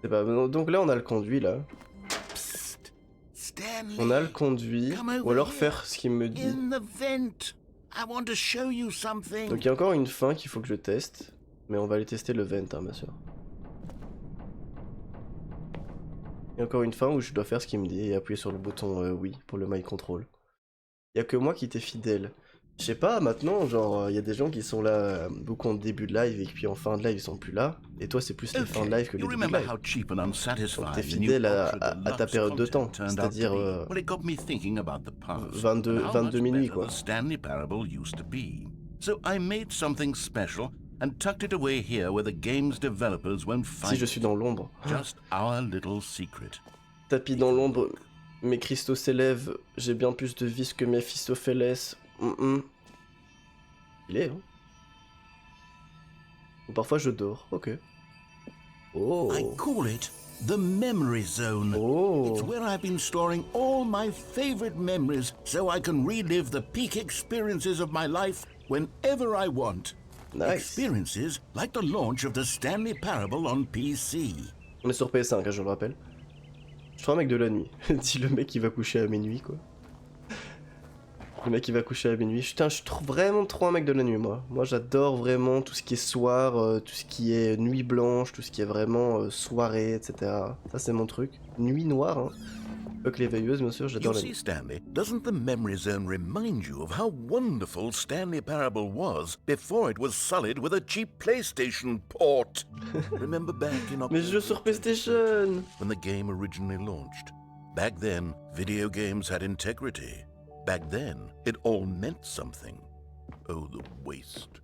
C'est pas... Donc là on a le conduit là. Psst, Stanley. On a le conduit. Ou alors faire ce qu'il me dit. In the vent. I want to show you something. Donc il y a encore une fin qu'il faut que je teste. Mais on va aller tester le vent, hein, bien sûr. Il y a encore une fin où je dois faire ce qu'il me dit et appuyer sur le bouton oui pour le my control. Il y a que moi qui étais fidèle. Je sais pas, maintenant, genre, il y a des gens qui sont là beaucoup en début de live et puis en fin de live ils sont plus là. Et toi, c'est plus les fins de live que les débuts de live. Donc t'es fidèle à ta période de temps, c'est-à-dire 22 minuit quoi. Si je suis dans l'ombre. Tapis dans l'ombre, mes cristaux s'élèvent, j'ai bien plus de vis que Méphistophélès. Il est, hein. Ou parfois je dors, ok. Oh. I call it the memory zone. Oh. It's where I've been storing all my favorite memories so I can relive the peak experiences of my life whenever I want. Nice. Experiences like the launch of the Stanley Parable on PC. On est sur PS5, hein, je le rappelle. Je suis un mec de la nuit. Dis le mec qui va coucher à minuit, quoi. Le mec qui va coucher à minuit. Putain, je suis vraiment trop un mec de la nuit, moi. Moi, j'adore vraiment tout ce qui est soir, tout ce qui est nuit blanche, tout ce qui est vraiment soirée, etc. Ça, c'est mon truc. Nuit noire, hein. Pas que les veilleuses, bien sûr, j'adore la nuit. Stanley, doesn't the memory zone remind you of how wonderful Stanley Parable was before it was sullied with a cheap PlayStation port? Remember back in Mais je joue sur PlayStation! When the game originally launched. Back then, video games had integrity. Back then, it all meant something. Oh, the waste.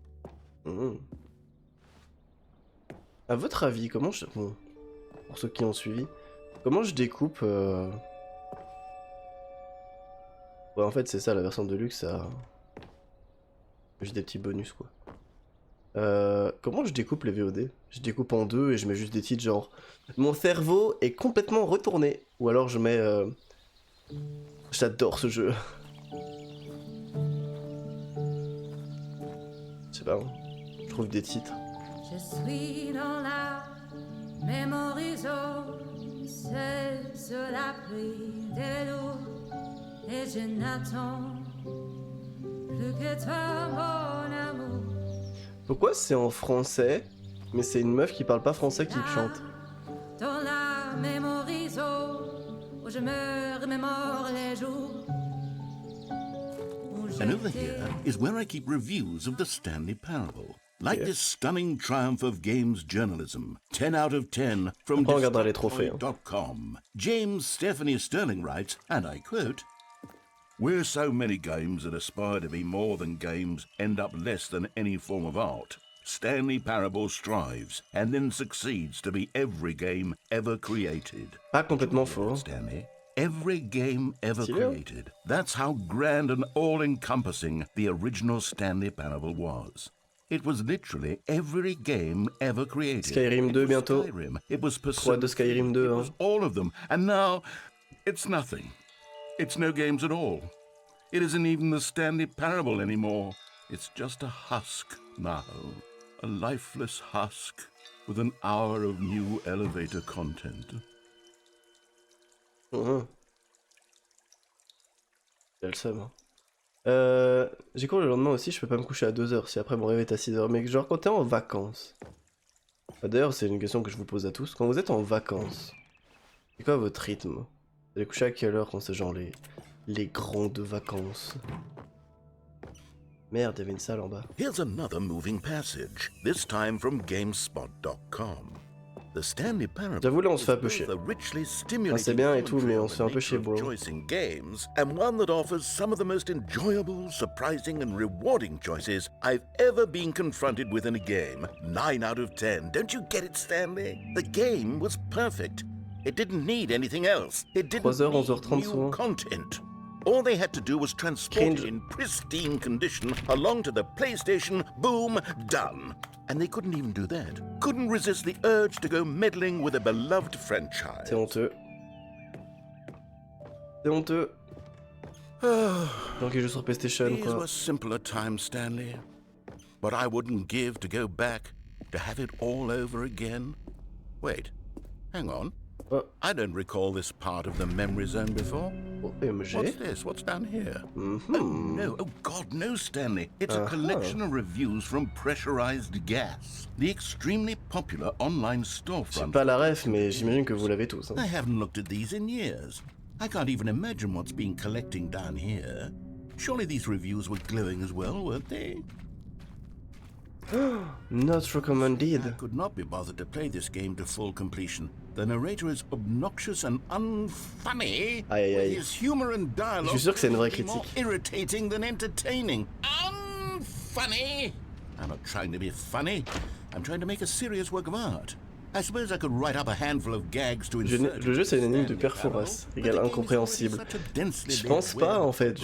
À votre avis, comment je... Bon, pour ceux qui ont suivi, comment je découpe... Ouais, en fait, c'est ça, la version Deluxe, ça... Juste des petits bonus, quoi. Comment je découpe les VOD? Je découpe en deux et je mets juste des titres genre... Mon cerveau est complètement retourné. Ou alors je mets... J'adore ce jeu. Je sais pas, hein. Je trouve des titres. Je suis dans la memory zone, seul sur l'abri des loups, et je n'attends plus que toi, mon amour. Pourquoi c'est en français, mais c'est une meuf qui parle pas français qui chante? Dans la memory zone, où je me remémore les jours. And over here is where I keep reviews of the Stanley Parable. Like this stunning triumph of games journalism. 10 out of 10 from Découverte.com. James Stephanie Sterling writes, and I quote, "Where so many games that aspire to be more than games end up less than any form of art, Stanley Parable strives and then succeeds to be every game ever created." Pas complètement faux. Stanley. Every game ever created. That's how grand and all-encompassing the original Stanley Parable was. It was literally every game ever created. Skyrim 2 bientôt. It was 3 de Skyrim 2, hein. All of them. And now, it's nothing. It's no games at all. It isn't even the Stanley Parable anymore. It's just a husk now. A lifeless husk with an hour of new elevator content. J'ai le seum. J'ai cours le lendemain aussi, je peux pas me coucher à 2h si après mon réveil est à 6h. Mais genre quand t'es en vacances. D'ailleurs, c'est une question que je vous pose à tous. Quand vous êtes en vacances, c'est quoi votre rythme? Vous allez coucher à quelle heure quand c'est genre les grandes vacances? Merde, il y avait une salle en bas. Here's another moving passage, this time from GameSpot.com. The Stanley Parable. J'avoue là on se fait un peu chier. C'est bien et tout mais on se fait un peu chier bro. Games, and one that offers some of the most enjoyable, surprising and rewarding choices I've ever been confronted with in a game. 9 out of 10. Don't you get it, Stanley? The game was perfect. It didn't need anything else. It didn't 3h, need 11h30 new souvent. content. All they had to do was transport it in pristine condition along to the PlayStation, boom, done. And they couldn't even do that. Couldn't resist the urge to go meddling with a beloved franchise. C'est honteux. C'est honteux. Donc il joue sur PlayStation These quoi. were simpler times, Stanley. What I wouldn't give to go back, to have it all over again. Wait, Hang on. Oh, I don't recall this part of the memory zone before. OMG. What's this? What's down here? Oh, no. Oh, God, no, Stanley. It's a collection of reviews from Pressurized Gas, the extremely popular online storefront. J'ai pas la ref, mais j'imagine que vous l'avez tous. Hein. I haven't looked at these in years. I can't even imagine what's been collecting down here. Surely these reviews were glowing as well, weren't they? Not recommended. I could not be bothered to play this game to full completion. The narrator is obnoxious and unfunny. Aïe, aïe, aïe. With his humor and dialogue. Je suis sûr que c'est une vraie More critique. irritating than entertaining. Unfunny. I'm not trying to be funny. I'm trying to make a serious work of art. I suppose I could write up a handful of gags to insert. Le jeu c'est une énigme de perforas, égale incompréhensible. Je pense pas en fait.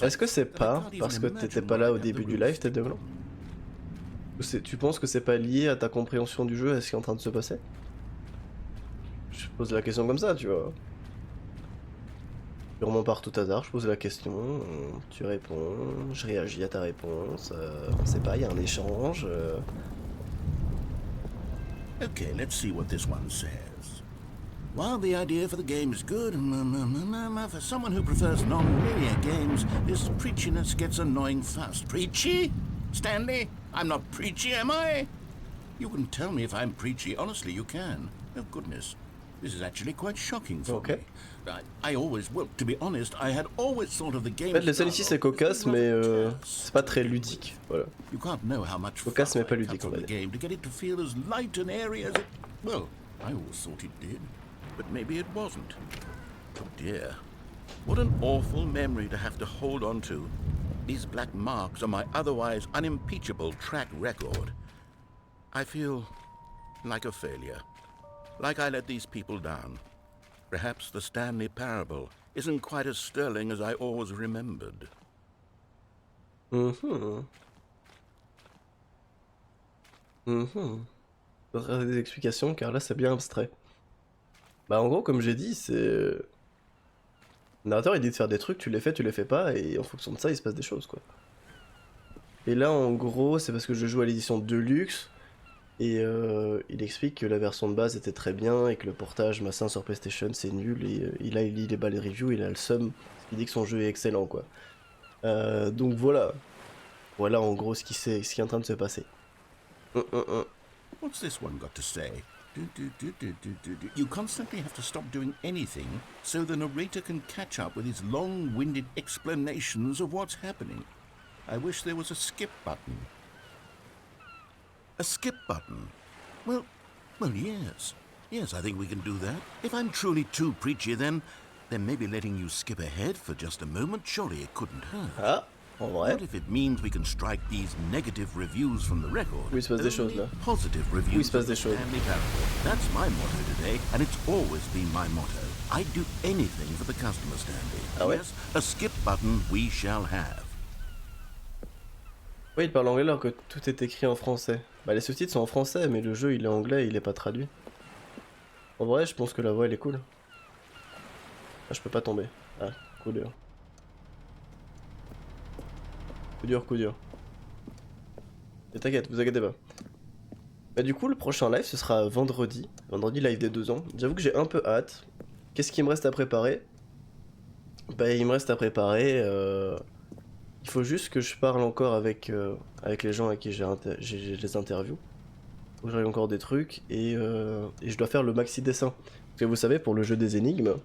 Est-ce que c'est pas parce que t'étais pas là au début du live, tête de blanc? Tu penses que c'est pas lié à ta compréhension du jeu, à ce qui est en train de se passer? Je pose la question comme ça, tu vois. Purement par tout hasard, je pose la question, tu réponds, je réagis à ta réponse, on sait pas, il y a un échange. Okay, let's see what this one says. While the idea for the game is good, for someone who prefers non-linear games, this preachiness gets annoying fast. Preachy? Stanley? I'm not preachy, am I? You can tell me if I'm preachy. Honestly, you can. Oh, goodness. This is actually quite shocking for me. I always, well, to be honest, I had always thought of the game. En fait, le scène ici c'est cocasse, mais c'est pas très ludique. Voilà. You can't know how much Cocasse, mais pas ludique, on va dire. game to get it to feel as light and airy as it. Well, I always thought it did, but maybe it wasn't. Oh dear, what an awful memory to have to hold on to. These black marks on my otherwise unimpeachable track record. I feel like a failure. Like I let these people down. Perhaps the Stanley parable isn't quite as sterling as I always remembered. Faudrait des explications car là c'est bien abstrait. Bah en gros comme j'ai dit c'est... Le narrateur il dit de faire des trucs, tu les fais pas et en fonction de ça il se passe des choses quoi. Et là en gros c'est parce que je joue à l'édition Deluxe. Et il explique que la version de base était très bien et que le portage massin sur PlayStation c'est nul et il lit les balles reviews, il a le seum, il dit que son jeu est excellent quoi. Donc voilà, voilà en gros ce qui est en train de se passer. What's this one got to say? You constantly have to stop doing anything so the narrator can catch up with his long-winded explanations of what's happening. I wish there was a skip button. A skip button? Well, yes. Yes, I think we can do that. If I'm truly too preachy, then maybe letting you skip ahead for just a moment, surely it couldn't hurt. Ah, en vrai. What if it means we can strike these negative reviews from the record? Oui, il se passe des choses là. Positive reviews. Oui, il se passe des choses. That's my motto today, and it's always been my motto. I'd do anything for the customer, Stanley. Ah ouais? Yes, a skip button we shall have. Oui, il parle anglais alors que tout est écrit en français. Bah les sous-titres sont en français, mais le jeu il est anglais, il est pas traduit. En vrai, je pense que la voix elle est cool. Ah, je peux pas tomber. Ah, coup dur. Coup dur, coup dur. Et t'inquiète, vous inquiétez pas. Bah du coup, le prochain live ce sera vendredi. Vendredi live des 2 ans. J'avoue que j'ai un peu hâte. Qu'est-ce qu'il me reste à préparer? Bah il me reste à préparer... Il faut juste que je parle encore avec les gens avec qui j'ai les interviews. Faut que j'arrive encore des trucs et je dois faire le maxi dessin. Parce que vous savez, pour le jeu des énigmes,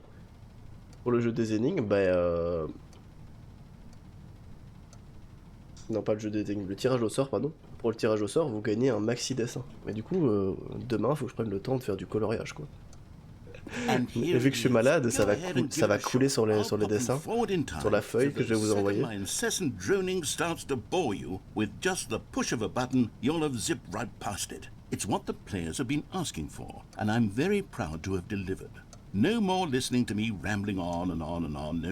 bah non pas le jeu des énigmes, le tirage au sort pardon. Pour le tirage au sort, vous gagnez un maxi dessin. Mais du coup, demain, faut que je prenne le temps de faire du coloriage quoi. Et vu que je suis malade, ça va couler sur les dessins, sur la feuille que je vais vous envoyer. It's what the players have been asking for, and I'm very proud to have delivered. No more listening to me rambling on and on and on. No.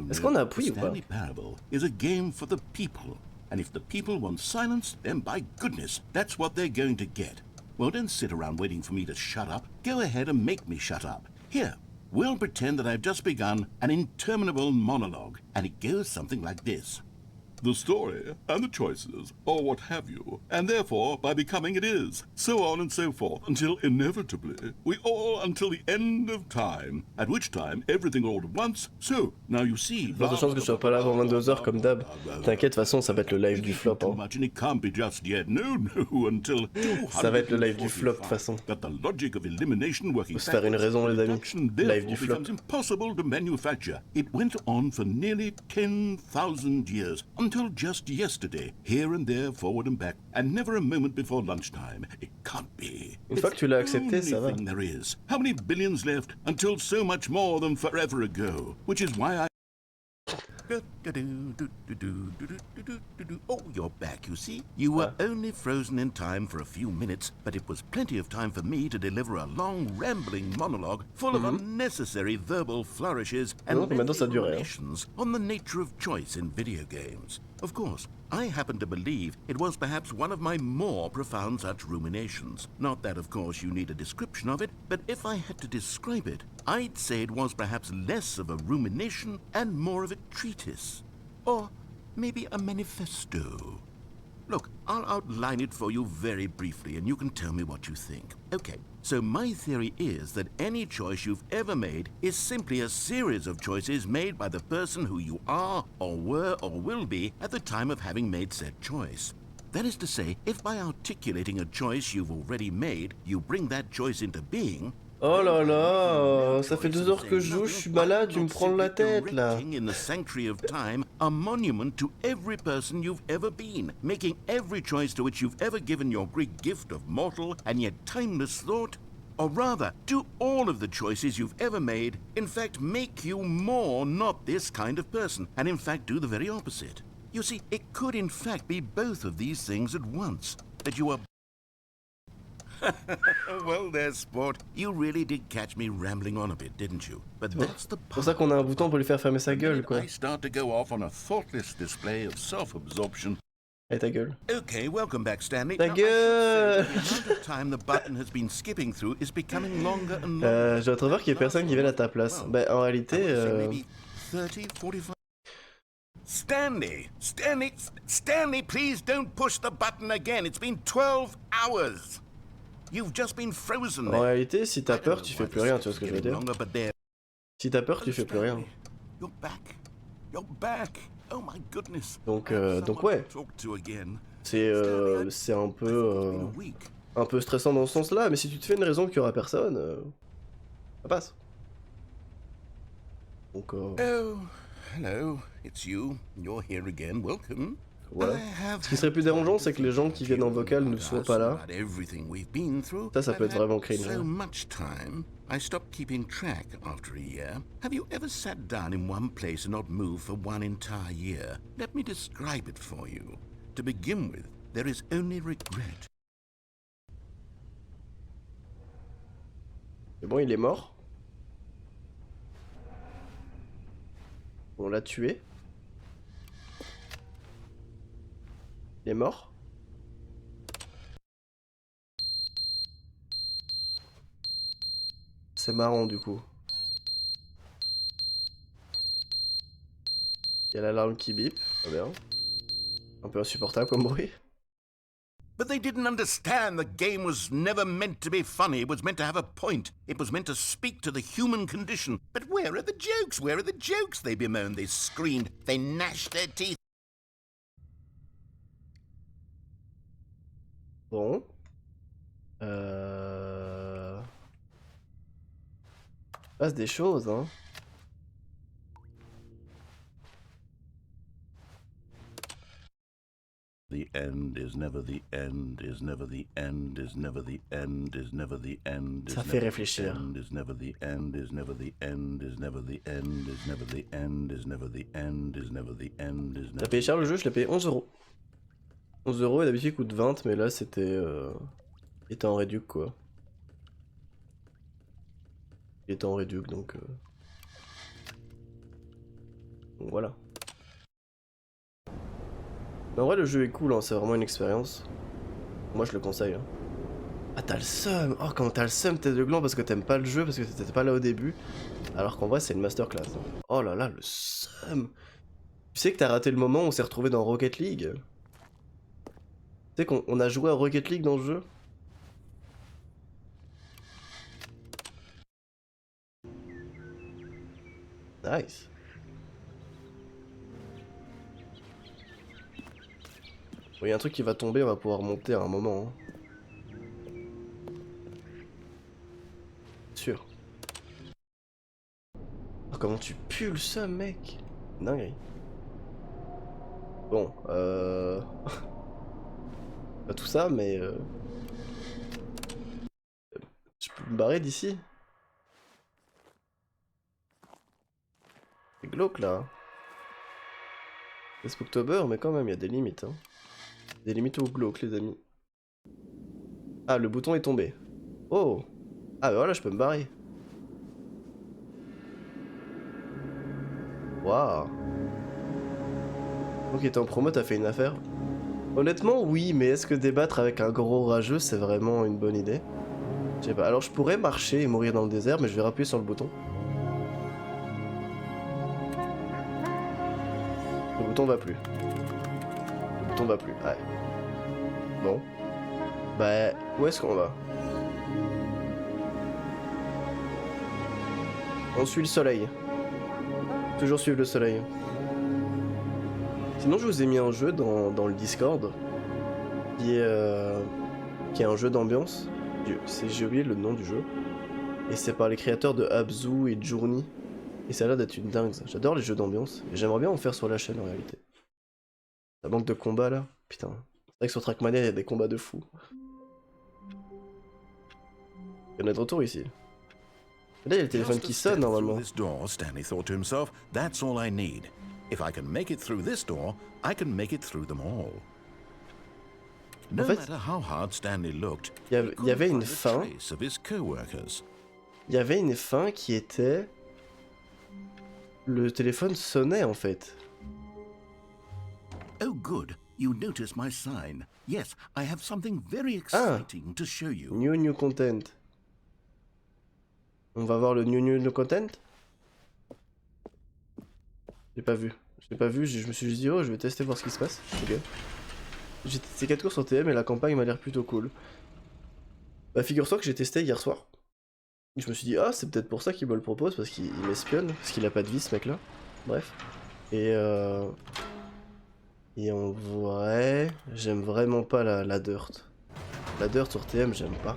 Est-ce qu'on appuie ou pas? Stanley Parable is a game for the people, and if the people want silence, then by goodness, that's what they're going to get. Well, don't sit around waiting for me to shut up. Go ahead and make me shut up. Here, we'll pretend that I've just begun an interminable monologue, and it goes something like this. the story, and the choices, or what have you, and therefore, by becoming it is, so on and so forth, until inevitably, we all until the end of time, at which time everything all at once, so, now you see... Il y a de chances que je sois pas là avant 22h comme d'hab. T'inquiète, de toute façon, ça va être le live du flop. Hein. Ça va être le live du flop, de toute façon. Faut se faire une raison, les amis. Live du flop. Impossible to manufacture. It went on for nearly 10,000 years, until just yesterday, here and there, forward and back, and never a moment before lunchtime. It can't be. Une fois que tu l'as accepté, ça va. There is. How many billions left until so much more than forever ago? Which is why I... Oh, you're back, you see? You were only frozen in time for a few minutes, but it was plenty of time for me to deliver a long, rambling monologue full of unnecessary verbal flourishes and revelations on the nature of choice in video games. Of course, I happen to believe it was perhaps one of my more profound such ruminations. Not that, of course, you need a description of it, but if I had to describe it, I'd say it was perhaps less of a rumination and more of a treatise. Or maybe a manifesto. Look, I'll outline it for you very briefly and you can tell me what you think. Okay, so my theory is that any choice you've ever made is simply a series of choices made by the person who you are, or were, or will be at the time of having made said choice. That is to say, if by articulating a choice you've already made, you bring that choice into being... Oh là là, ça fait 2 heures que je joue, je suis malade, tu me prends la tête là. In the sanctuary of time, a monument to every person you've ever been, making every choice to which you've ever given your great gift of mortal and yet timeless thought. Or rather, do all of the choices you've ever made, in fact, make you more not this kind of person, and in fact do the very opposite. You see, it could in fact be both of these things at once, that you are... Well, there's sport. You really did catch me rambling on a bit, didn't you? But that's the part. C'est pour ça qu'on a un bouton pour lui faire fermer sa gueule, quoi. I start to go off on a thoughtless display of self-absorption. Hey, ta gueule. Okay, welcome back, Stanley. Ta gueule. The amount of time the button has been skipping through is becoming longer and longer. J'ai hâte de voir qu'il y ait personne qui vienne à ta place. Bah, en réalité, maybe 30, 45. Stanley, please don't push the button again. It's been 12 hours. You've just been frozen. En réalité, si t'as peur, tu fais plus rien, tu vois ce que je veux dire. Si t'as peur, tu fais plus rien. You're back. Oh my goodness. Donc ouais. C'est un peu stressant dans ce sens-là, mais si tu te fais une raison qu'il y aura personne, ça passe. Donc Oh, hello, it's you. You're here again. Welcome. Voilà. Ce qui serait plus dérangeant, c'est que les gens qui viennent en vocal ne soient pas là. Ça peut être vraiment cringe. I stopped keeping track after a year. Have you ever sat down in one place and not moved for one entire year? Let me describe it for you. To begin with, there is only regret. C'est bon, il est mort. On l'a tué. Il est mort. C'est marrant du coup. Il y a l'alarme qui bip. Très bien. Un peu insupportable comme bruit. But they didn't understand the game was never meant to be funny. It was meant to have a point. It was meant to speak to the human condition. But where are the jokes? Where are the jokes? They bemoaned, they screamed, they gnashed their teeth. Bon. Il passe des choses, hein. The end is never the end, is never the end, is never the end, is never the end. Ça fait réfléchir. Is never the end, is never the end, is never the end, is never the end, is never the end, is never the end, is never. T'as payé cher le jeu, je l'ai payé 11 €. 11 € et d'habitude il coûte 20, mais là c'était... Il était en réduc quoi. Il était en réduc donc voilà. Mais en vrai le jeu est cool, hein, c'est vraiment une expérience. Moi je le conseille. Hein. Ah t'as le seum. Oh quand t'as le seum t'es de gland parce que t'aimes pas le jeu, parce que t'étais pas là au début. Alors qu'en vrai c'est une masterclass. Hein. Oh là là le seum. Tu sais que t'as raté le moment où on s'est retrouvé dans Rocket League? Tu sais qu'on a joué à Rocket League dans le jeu? Nice. Bon, y a un truc qui va tomber, on va pouvoir monter à un moment. Hein. Sûr. Oh, comment tu pulls ça, mec? Dinguerie. Bon, pas tout ça, mais je peux me barrer d'ici. C'est glauque là. C'est Spooktober, mais quand même, il y a des limites. Hein. Des limites au glauque, les amis. Ah, le bouton est tombé. Oh! Ah, bah voilà, je peux me barrer. Waouh! Ok, t'es en promo, t'as fait une affaire. Honnêtement, oui, mais est-ce que débattre avec un gros rageux, c'est vraiment une bonne idée? Je sais pas. Alors, je pourrais marcher et mourir dans le désert, mais je vais appuyer sur le bouton. Le bouton va plus. Le bouton va plus. Ouais. Bon. Bah, où est-ce qu'on va? On suit le soleil. Toujours suivre le soleil. Sinon, je vous ai mis un jeu dans le Discord qui est un jeu d'ambiance. J'ai oublié le nom du jeu. Et c'est par les créateurs de Abzu et Journey. Et ça a l'air d'être une dingue. J'adore les jeux d'ambiance. Et j'aimerais bien en faire sur la chaîne en réalité. Ça manque de combat là. Putain. C'est vrai que sur Trackmania, il y a des combats de fou. On est de retour ici. Et là, il y a le téléphone qui sonne normalement. Stanley thought to himself, that's all I need. If I can make it through this door, I can make it through them all. No matter how hard Stanley looked, il y avait une fin. Il y avait une fin qui était... Le téléphone sonnait en fait. Oh good, you noticed my sign. Yes, I have something very exciting to show you. New content. On va voir le new content. J'ai pas vu. Je me suis juste dit oh je vais tester voir ce qui se passe. Ok. J'ai testé 4 courses sur TM et la campagne m'a l'air plutôt cool. Bah figure-toi que j'ai testé hier soir. Je me suis dit ah c'est peut-être pour ça qu'il me le propose parce qu'il m'espionne, parce qu'il a pas de vie ce mec là. Bref. Et en vrai, j'aime vraiment pas la dirt. La dirt sur TM j'aime pas.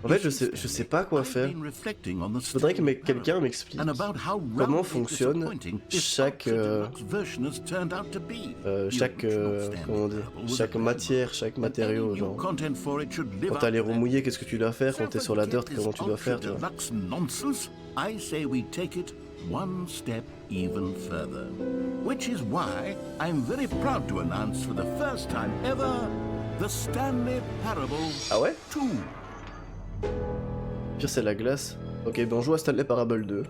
En fait, je sais pas quoi faire. Faudrait que quelqu'un m'explique comment fonctionne chaque matière, chaque matériau. Genre, quand t'as les roues mouillées, qu'est-ce que tu dois faire? Quand t'es sur la dirt, comment tu dois faire? Tu vois. One step even further. Which is why I'm very proud to announce for the first time ever the Stanley Parable 2. Pire c'est la glace. Ok, ben on joue à Stanley Parable 2.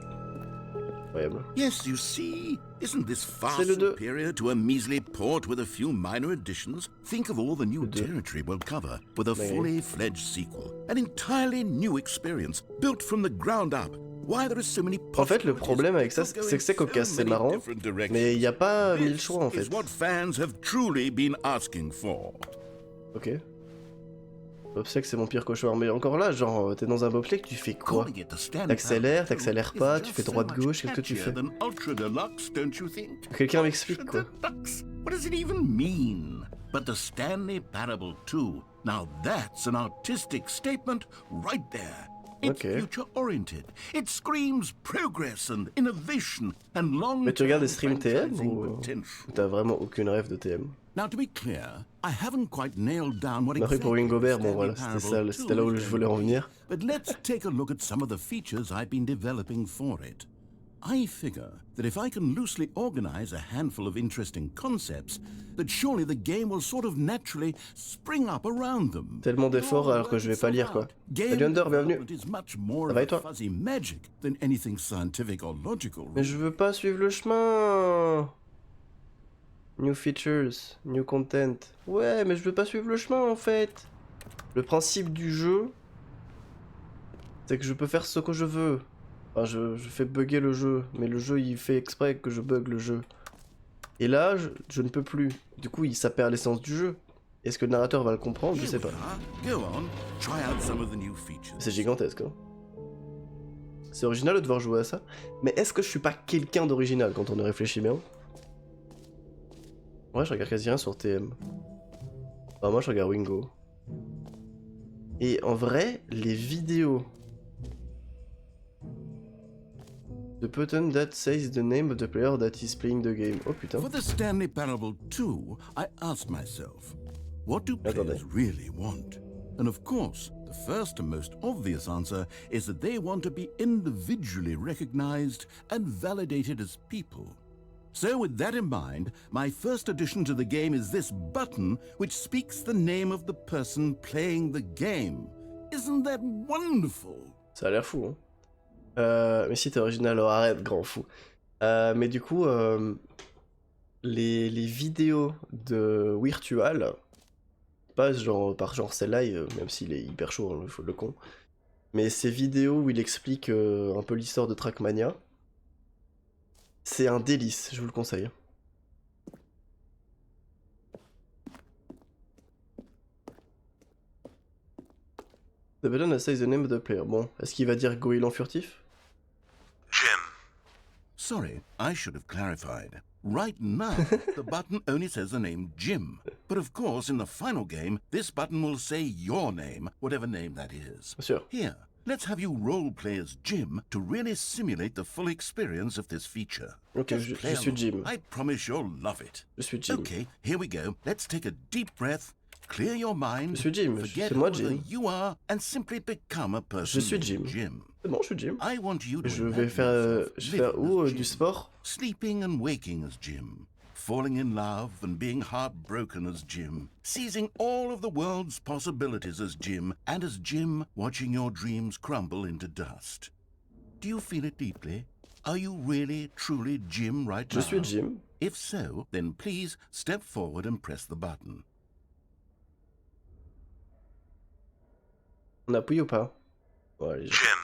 Incroyable. Yes, you see, isn't this far superior to a measly port with a few minor additions? Think of all the new territory we'll cover with a fully fledged sequel, an entirely new experience built from the ground up. Why there are so many en fait, le problème avec ça, c'est que c'est cocasse, c'est marrant, mais il n'y a pas 1000 choix en fait. What fans have truly been asking for. Ok. Bobsleigh c'est mon pire cauchemar, mais encore là, genre, t'es dans un bobsleigh, tu fais quoi? T'accélères pas, tu fais droite-gauche, qu'est-ce que tu fais? Quelqu'un m'explique quoi? What does it even mean? But the Stanley Parable 2, now that's an artistic statement right there. It's future-oriented. It screams progress and innovation and long. Mais tu regardes des streams TM ou t'as vraiment aucune rêve de TM? Now to be clear, I haven't quite nailed down what exactly pour Wingobert, bon voilà, c'était là où je voulais en venir. But let's take a look at some of the features I've been developing for it. I figure that if I can loosely organize a handful of interesting concepts, that surely the game will sort of naturally spring up around them. Tellement d'efforts alors que je vais pas lire quoi. Salut Under, bienvenue. Ça va et toi? Mais je veux pas suivre le chemin. New features, new content. Ouais, mais je veux pas suivre le chemin en fait. Le principe du jeu, c'est que je peux faire ce que je veux. Enfin, je fais bugger le jeu, mais le jeu il fait exprès que je bug le jeu. Et là, je ne peux plus. Du coup, ça perd l'essence du jeu. Est-ce que le narrateur va le comprendre? Je sais pas. C'est gigantesque, hein. C'est original de devoir jouer à ça. Mais est-ce que je suis pas quelqu'un d'original quand on y réfléchit bien? Ouais, je regarde quasi rien sur TM. Enfin, moi, je regarde Wingo. Et en vrai, les vidéos... The button that says the name of the player that is playing the game. Oh putain. For the Stanley Parable 2, I asked myself, what do players really want? And of course, the first and most obvious answer is that they want to be individually recognized and validated as people. So with that in mind, my first addition to the game is this button which speaks the name of the person playing the game. Isn't that wonderful? Ça a l'air fou, hein. Mais si t'es original, alors arrête, grand fou. Mais du coup, les vidéos de Virtual, pas genre, par genre celle-là, même s'il est hyper chaud, hein, le con, mais ces vidéos où il explique un peu l'histoire de Trackmania, c'est un délice, je vous le conseille. The button that says the name of the player. Bon, est-ce qu'il va dire goéland furtif? Jim. Sorry, I should have clarified. Right now, the button only says the name Jim. But of course, in the final game, this button will say your name, whatever name that is. Bien sûr. Here, let's have you role-play as Jim to really simulate the full experience of this feature. Ok, je suis Jim. I promise you'll love it. Je suis Jim. Okay, here we go. Let's take a deep breath. Clear your mind, je suis Jim, forget c'est moi who Jim. you are, and simply become a person. Je suis Jim. C'est bon, je suis Jim. I want you to Je vais faire du sport. Sleeping and waking as Jim, falling in love and being heartbroken as Jim, seizing all of the world's possibilities as Jim, and as Jim watching your dreams crumble into dust. Do you feel it deeply? Are you really, truly Jim right now? Je suis Jim. If so, then please step forward and press the button. On appuie ou pas? Ouais, allez, Jim.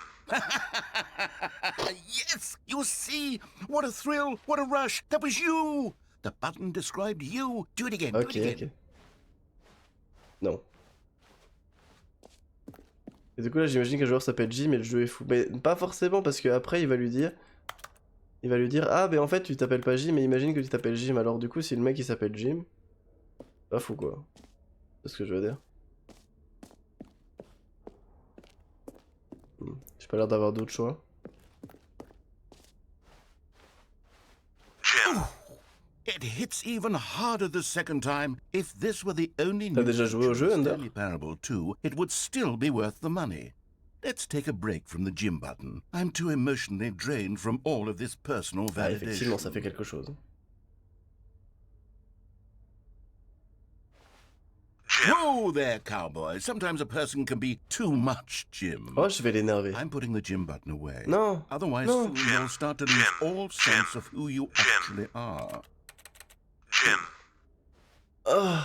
Yes, you see? What a thrill, what a rush. That was you. The button described you. Do it again, Ok, do it again. ok. Non. Et du coup là j'imagine que le joueur s'appelle Jim et le jeu est fou. Mais pas forcément parce que après il va lui dire... ah mais en fait tu t'appelles pas Jim mais imagine que tu t'appelles Jim. Alors du coup si le mec il s'appelle Jim... Pas fou quoi. C'est ce que je veux dire. J'ai pas l'air d'avoir d'autres choix. Jim. It hits even harder the second time. If this were the only T'as déjà joué au jeu, Stanley Parable 2, it would still be worth the money. Let's take a break from the Jim button. I'm too emotionally drained from all of this personal validation. Ah, effectivement, ça fait quelque chose. Whoa there, cowboy. Sometimes a person can be too much, Jim. Oh, je vais l'énerver. I'm putting the Jim button away. Non. Otherwise, non. you'll start to lose all sense of who you actually are. Jim. Oh.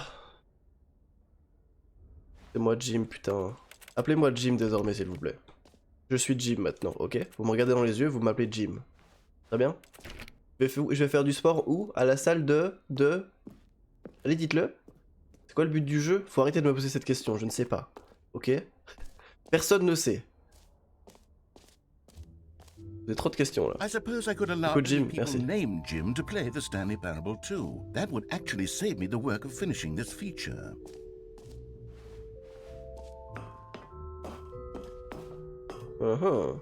C'est moi Jim, putain. Appelez-moi Jim désormais, s'il vous plaît. Je suis Jim maintenant, ok? Vous me regardez dans les yeux, vous m'appelez Jim. Très bien? Je vais faire du sport où? À la salle de... Allez, dites-le. C'est quoi le but du jeu? Faut arrêter de me poser cette question, je ne sais pas. Ok? Personne ne sait. J'ai trop de questions là. I suppose I could allow Jim, people merci. named Jim to play the Stanley Parable 2. That would actually save me the work of finishing this feature. Ah,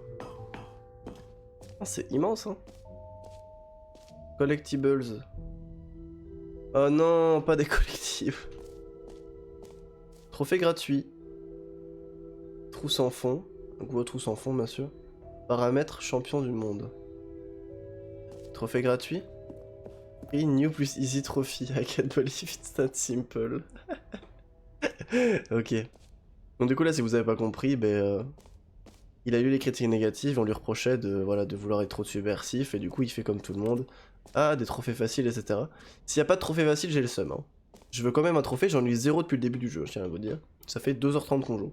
c'est immense, hein. Collectibles. Oh non, pas des collectibles. Trophée gratuit. Trou sans fond. Un gros trou sans fond, bien sûr. Paramètres champion du monde. Trophée gratuit. Et new plus easy trophy. I can't believe it's that simple. Ok. Donc du coup là, si vous avez pas compris, il a eu les critiques négatives, on lui reprochait de vouloir être trop subversif, et du coup il fait comme tout le monde. Ah, des trophées faciles, etc. S'il n'y a pas de trophée facile, j'ai le seum. Hein. Je veux quand même un trophée, j'en ai eu 0 depuis le début du jeu, je tiens à vous dire. Ça fait 2h30 qu'on joue.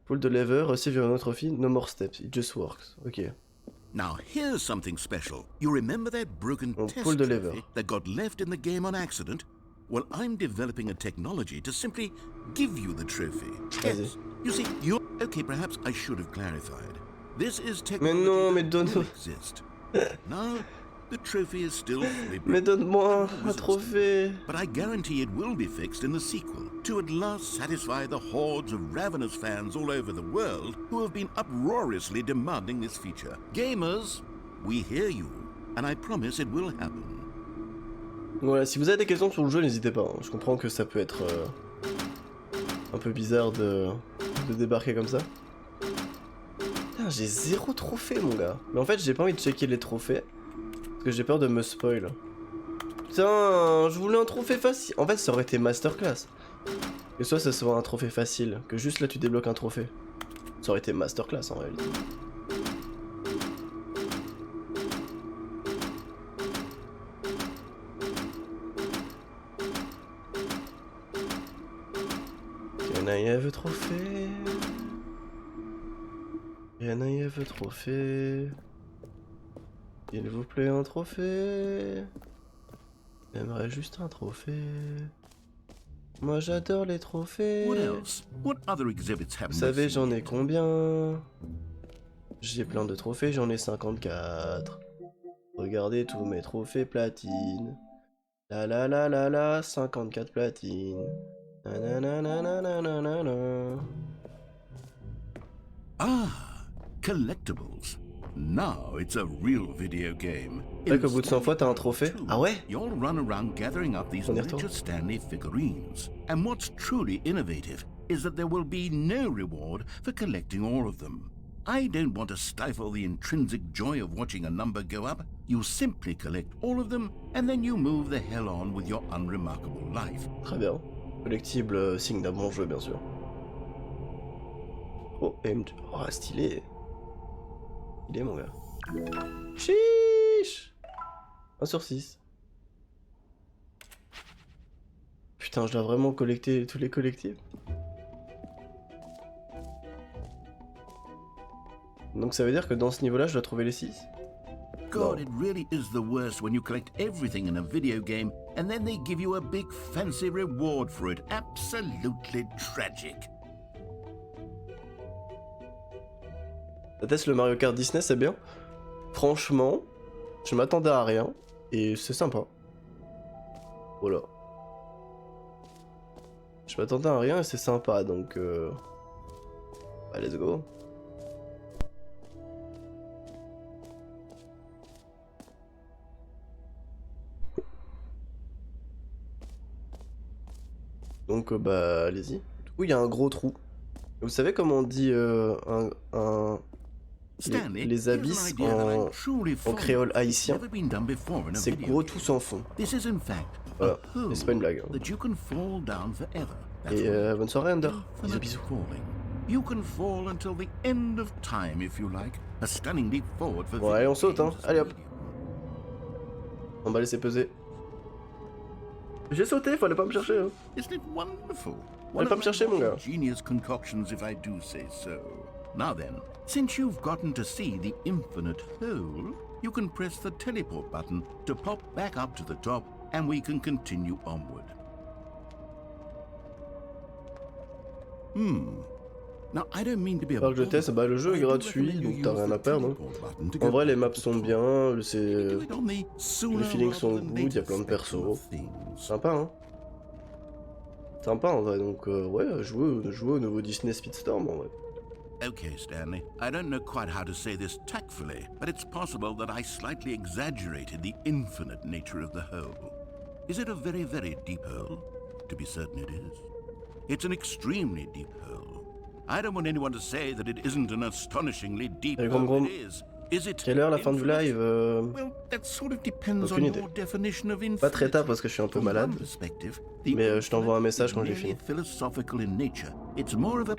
Pull the lever, receive your trophy, no more steps, it just works. Ok. Now here's something special. You remember that broken On test pool de lever. trophy that got left in the game on accident? Well, I'm developing a technology to simply give you the trophy. Yes. You see, you're... Okay, perhaps I should have clarified. This is technology that will exist. Now, the trophy is still fully... Mais donne-moi un trophée. But I guarantee it will be fixed in the sequel to at last satisfy the hordes of ravenous fans all over the world who have been uproariously demanding this feature. Gamers, we hear you, and I promise it will happen. Voilà, si vous avez des questions sur le jeu, n'hésitez pas. Hein. Je comprends que ça peut être un peu bizarre de débarquer comme ça. Putain, j'ai 0 trophée, mon gars. Mais en fait, j'ai pas envie de checker les trophées. Parce que j'ai peur de me spoil. Putain, je voulais un trophée facile. En fait, ça aurait été masterclass. Que soit ça soit un trophée facile. Que juste là, tu débloques un trophée. Ça aurait été masterclass en réalité. Can I have a trophée? Can I have a trophée? S'il vous plaît, un trophée? J'aimerais juste un trophée. Moi j'adore les trophées. Vous savez, j'en ai combien? J'ai plein de trophées, j'en ai 54. Regardez tous mes trophées platine. La la la la la, 54 platines. Ah, collectibles. Now it's a real video game. Là qu'au bout de 100 fois t'as un trophée. Ah ouais? You'll run around gathering up these miniature Stanley figurines. And what's truly innovative is that there will be no reward for collecting all of them. I don't want to stifle the intrinsic joy of watching a number go up. You simply collect all of them and then you move the hell on with your unremarkable life. Très bien. Collectible, signe d'un bon jeu, bien sûr. Oh, MJ. Oh, stylé. Il est mon gars. Chiche 1 sur 6. Putain, je dois vraiment collecter tous les collectibles. Donc ça veut dire que dans ce niveau-là, je dois trouver les 6. God, it really is the worst when you collect everything in a video game and then they give you a big fancy reward for it. Absolutely tragic. Ça teste le Mario Kart Disney, c'est bien. Franchement, je m'attendais à rien et c'est sympa. Voilà. Je m'attendais à rien et c'est sympa, donc bah, let's go. Donc bah allez-y. Du coup il y a un gros trou. Vous savez comment on dit les abysses en créole haïtien? C'est gros tout sans fond. Voilà, et c'est pas une blague. Hein. Et bonne soirée Under. Bisous bisous. You can fall until the end of time if you like. A stunning leap forward for Bon allez on saute hein. Allez hop. On va laisser peser. J'ai sauté, fallait pas me chercher hein. Isn't it wonderful? Fallait pas me chercher mon gars. Genius concoctions if I do say so. Now then, since you've gotten to see the infinite hole, you can press the teleport button to pop back up to the top and we can continue onward. Now, I don't mean to be a... Alors que je teste, bah le jeu est gratuit, donc t'as rien à perdre. En vrai les maps sont bien, les feelings sont good, y'a plein de persos. Sympa hein. Sympa en vrai, donc ouais, jouer au nouveau Disney Speedstorm en vrai. Okay, Stanley, I don't know quite how to say this tactfully, but it's possible that I slightly exaggerated the infinite nature of the hole. Is it a very, very deep hole? To be certain it is. It's an extremely deep hole. I don't want anyone to say that it isn't an astonishingly deep hole. It is. Is it? Quelle heure la fin du live? Well, that sort of depends on your definition of infinite. Pas très tard parce que je suis un peu malade. Mais je t'envoie un message quand j'ai fini. Philosophical in nature. It's more of a...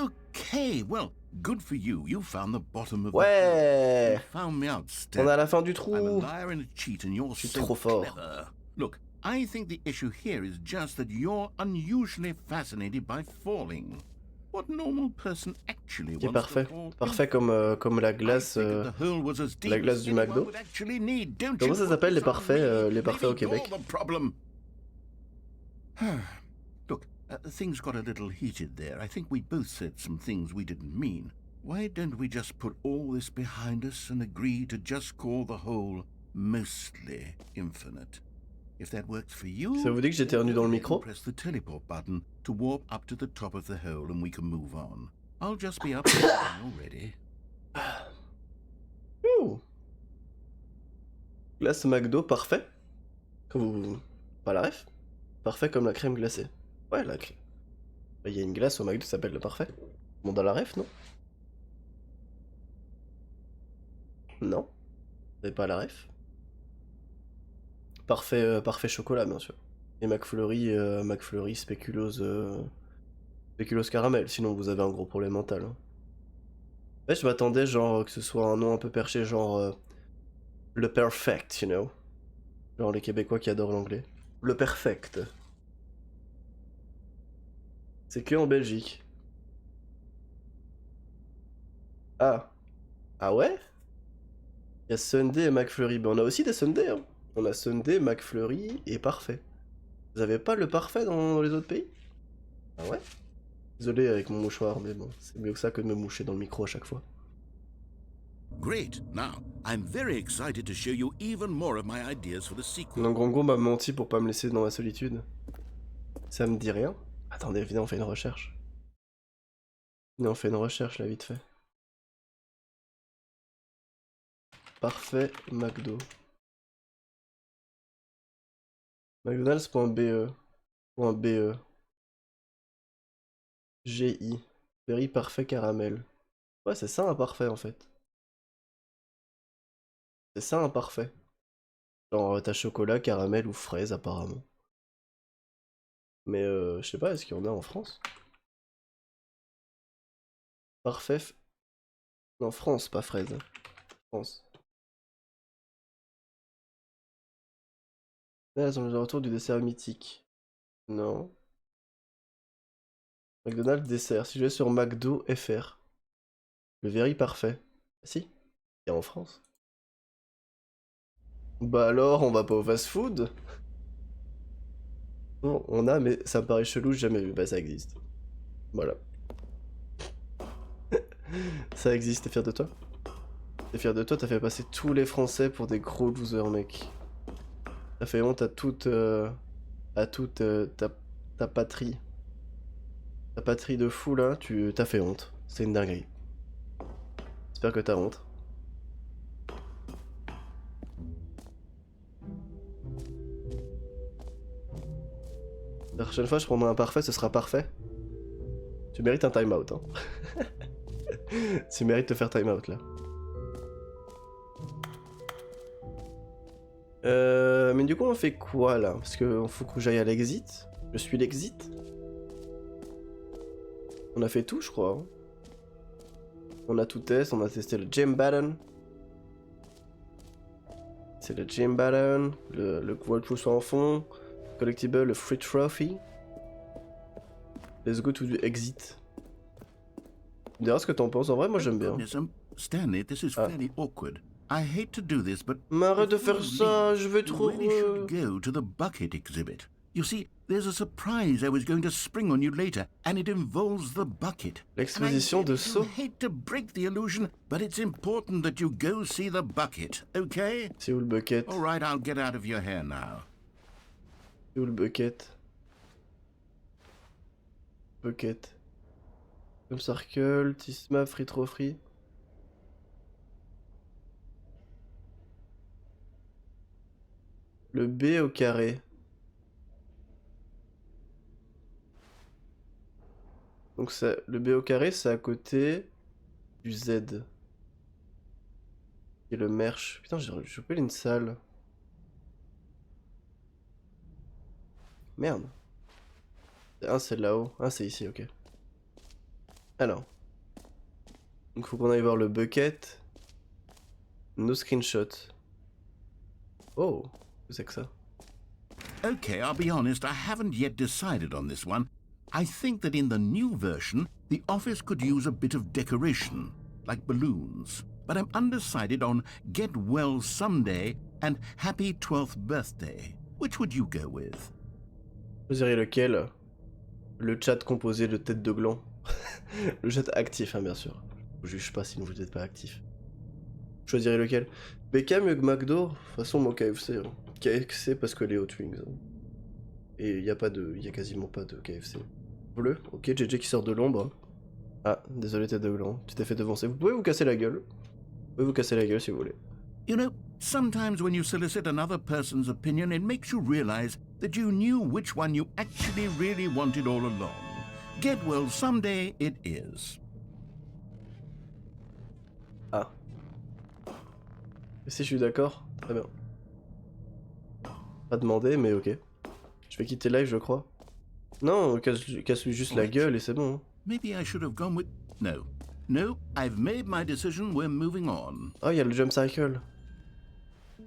Okay, well, good for you. You found the bottom of ouais. You found me out, On est à la fin du trou. I'm a liar and a cheat and you're so trop fort. clever. Look, I think the issue here is just that you're unusually fascinated by falling. What normal person actually actually Qui est wants parfait. to fall Parfait comme la glace du McDo. Comment ça s'appelle les parfaits au Québec? Look, things got a little heated there. I think we both said some things we didn't mean. Why don't we just put all this behind us and agree to just call the whole mostly infinite? If that works for you, Ça vous dit que j'éternue dans le micro? press the teleport button to warp up to the top of the hole and we can move on. I'll just be up when you're ready. Ouh. Glace McDo, parfait. Pas la ref? Parfait comme la crème glacée. Ouais, la crème. Il y a une glace au McDo qui s'appelle le parfait. Bon, dans la ref, non? Non. C'est pas la ref. Parfait chocolat, bien sûr. Et McFlurry spéculose caramel, sinon vous avez un gros problème mental. Hein. Ouais, je m'attendais genre que ce soit un nom un peu perché, genre le perfect, you know. Genre les Québécois qui adorent l'anglais. Le perfect. C'est que en Belgique. Ah. Ah ouais? Il y a Sunday et McFlurry. Ben on a aussi des Sunday, hein. On a Sunday, McFlurry et parfait. Vous avez pas le parfait dans les autres pays? Ah ouais? Désolé avec mon mouchoir, mais bon, c'est mieux que ça que de me moucher dans le micro à chaque fois. Great. Now, I'm very excited to show you even more of my ideas for the sequel. Donc Gongo m'a menti pour pas me laisser dans la solitude. Ça me dit rien? Attendez, viens, on fait une recherche. Viens, on fait une recherche là, vite fait. Parfait McDo. McDonald's.be. GI. Very parfait caramel. Ouais, c'est ça un parfait en fait. C'est ça un parfait. Genre t'as chocolat, caramel ou fraise apparemment. Mais je sais pas, est-ce qu'il y en a en France? Parfait. Non, France, pas fraise. France. Là, ils ont le retour du dessert mythique. Non. McDonald's dessert. Si je vais sur McDo FR. Le very parfait. Si. Il y a en France. Bah alors, on va pas au fast-food? Non, on a, mais ça me paraît chelou, j'ai jamais vu. Bah ça existe. Voilà. Ça existe, t'es fier de toi? T'es fier de toi, t'as fait passer tous les Français pour des gros losers, mec. T'as fait honte à toute ta patrie. Ta patrie de fou là, t'as fait honte. C'est une dinguerie. J'espère que t'as honte. La prochaine fois, je prendrai un parfait, ce sera parfait. Tu mérites un time-out, hein. Tu mérites de faire time-out là. Mais du coup, on fait quoi là? Parce que faut que j'aille à l'exit. Je suis l'exit. On a fait tout, je crois. Hein. On a tout testé, on a testé le gym button. C'est le gym button, le walkthrough en fond, collectible, le free trophy. Let's go to the exit. Tu me diras ce que t'en penses, en vrai, moi j'aime bien. Stanley, this is fairly awkward. I hate to do this, but mais arrête de faire ça, je vais trop... really should go to the bucket exhibit. You see, there's a surprise I was going to spring on you later, and it involves the bucket. L'exposition de saut. I hate to break the illusion, but it's important that you go see the bucket, okay? C'est où le bucket? All right, I'll get out of your hair now. C'est où le bucket? Bucket. Comme Circle, Tisma, Free Trophy. Le B au carré. Donc ça, le B au carré, c'est à côté du Z. Et le merch. Putain, j'ai chopé une salle. Merde. Un c'est là-haut. Un c'est ici, ok. Alors. Donc faut qu'on aille voir le bucket. No screenshot. Oh. C'est que ça. Okay, I'll be honest, I haven't yet decided on this one. I think that in the new version, the office could use a bit of decoration, like balloons. But I'm undecided on Get Well Someday and Happy 12th Birthday. Which would you go with? Vous direz lequel? Le chat composé de têtes de gland. Le chat actif, hein, bien sûr. Je vous juge pas sinon vous n'êtes pas actif. Je choisirais lequel? BK mieux que McDo? De toute façon, moi KFC. Hein. KFC parce que les Hot Wings. Hein. Et il y a quasiment pas de KFC. Bleu? Ok, JJ qui sort de l'ombre. Ah, désolé tête de gland. Tu t'es fait devancer. Vous pouvez vous casser la gueule. Vous pouvez vous casser la gueule si vous voulez. You know, sometimes when you solicit another person's opinion, it makes you realize that you knew which one you actually really wanted all along. Get Well Someday it is. Ah. Et si je suis d'accord? Très bien. Pas demandé, mais ok. Je vais quitter live, je crois. Non, casse-lui juste la gueule et c'est bon. Hein. Maybe I should have gone with... No. No, I've made my decision, we're moving on. Oh, il y a le jump cycle.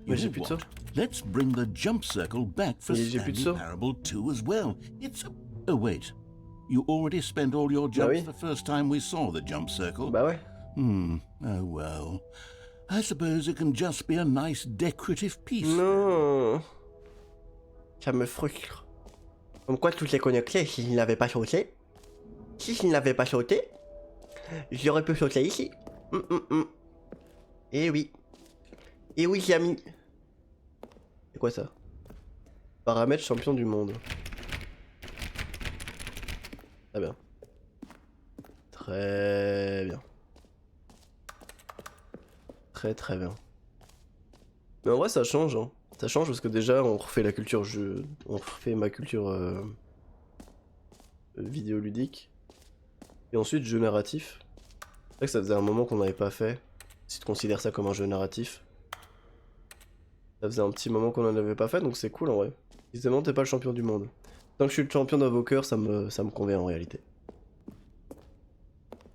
Mais j'ai plus de saut. Let's bring the jump circle back for Stanley Parable 2 as well. It's a... Oh wait. You already spent all your jumps the first time we saw the jump circle? Bah ouais. Oh well. I suppose it can just be a nice decorative piece. Non. Ça me frustre. Comme quoi toutes les connexions, si je ne l'avais pas sauté. Si je ne l'avais pas sauté, j'aurais pu sauter ici. Et oui. Et oui, j'ai mis. C'est quoi ça? Paramètres champion du monde. Très bien. Très bien. Très bien. Mais en vrai ça change hein. Ça change parce que déjà on refait la culture jeu. On refait ma culture vidéoludique. Et ensuite jeu narratif. C'est vrai que ça faisait un moment qu'on n'avait pas fait. Si tu considères ça comme un jeu narratif. Ça faisait un petit moment qu'on en avait pas fait donc c'est cool en vrai. Évidemment t'es pas le champion du monde. Tant que je suis le champion dans vos cœurs ça me convient en réalité.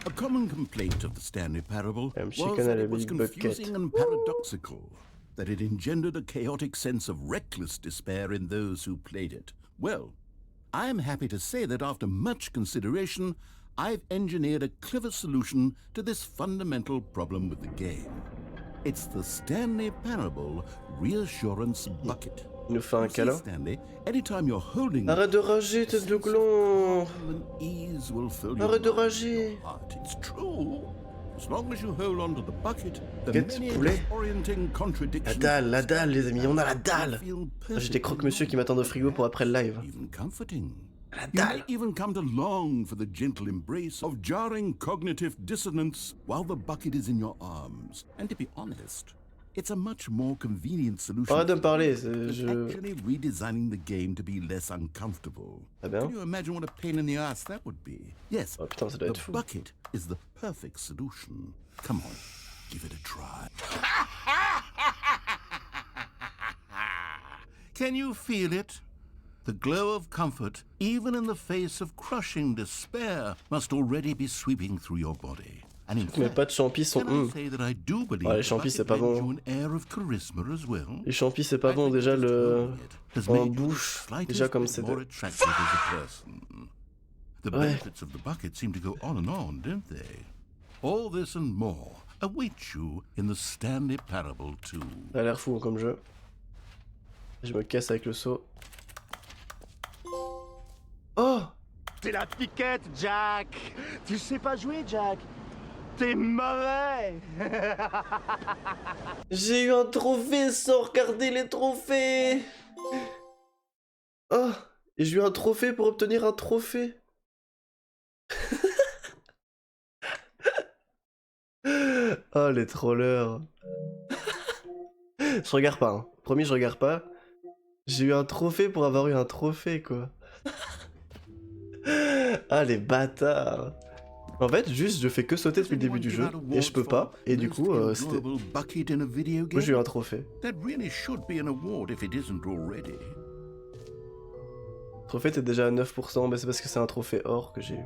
A common complaint of the Stanley Parable was that it was confusing and paradoxical, that it engendered a chaotic sense of reckless despair in those who played it. Well, I am happy to say that after much consideration, I've engineered a clever solution to this fundamental problem with the game. It's the Stanley Parable Reassurance Bucket. Il nous fait un câlin. Stanley, anytime you're holding arrête de rager, tête de gland. Arrête de rager. It's true. As long as you hold on to the bucket, the poulet. La dalle, les amis, on a la dalle. J'ai des croque-monsieur qui m'attendent au frigo pour après le live. La dalle. You may even come to long for the gentle embrace of jarring cognitive dissonance while the bucket is in your arms. And to be honest, it's a much more convenient solution. Arrête de me parler, actually redesigning the game to be less uncomfortable. Ah bien. Can you imagine what a pain in the ass that would be? Yes, oh, putain, ça doit être the fou. bucket is the perfect solution. Come on, give it a try. Can you feel it? The glow of comfort, even in the face of crushing despair, must already be sweeping through your body. And in Mais pas de champis sont... les champis c'est pas bon. Les champis c'est pas bon, déjà le... En bouche, déjà comme c'est... The benefits of the bucket seem to go on and on, don't they? All this and more await you in the Stanley Parable 2. Ça a l'air fou comme jeu. Je me casse avec le saut. Oh! T'es la piquette, Jack! Tu sais pas jouer, Jack! T'es mauvais! J'ai eu un trophée sans regarder les trophées! Oh! Et j'ai eu un trophée pour obtenir un trophée! Oh les trollers! Je regarde pas, hein. Promis, je regarde pas. J'ai eu un trophée pour avoir eu un trophée, quoi. Ah les bâtards! En fait, juste je fais que sauter depuis le début du jeu et je peux pas, et du coup, c'était. Moi j'ai eu un trophée. Le trophée t'es déjà à 9%, mais c'est parce que c'est un trophée or que j'ai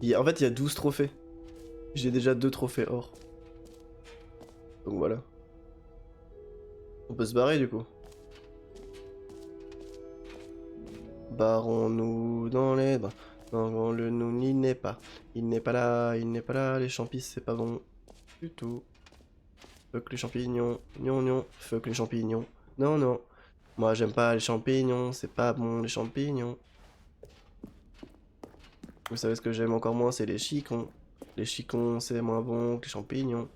eu. En fait, il y a 12 trophées. J'ai déjà 2 trophées or. Donc voilà. On peut se barrer du coup. barrons-nous dans les bras. Non, le nous, il n'est pas là, les champis, c'est pas bon du tout. Fuck les champignons, non, fuck les champignons, non. Moi j'aime pas les champignons, c'est pas bon les champignons. Vous savez ce que j'aime encore moins, c'est les chicons. Les chicons, c'est moins bon que les champignons.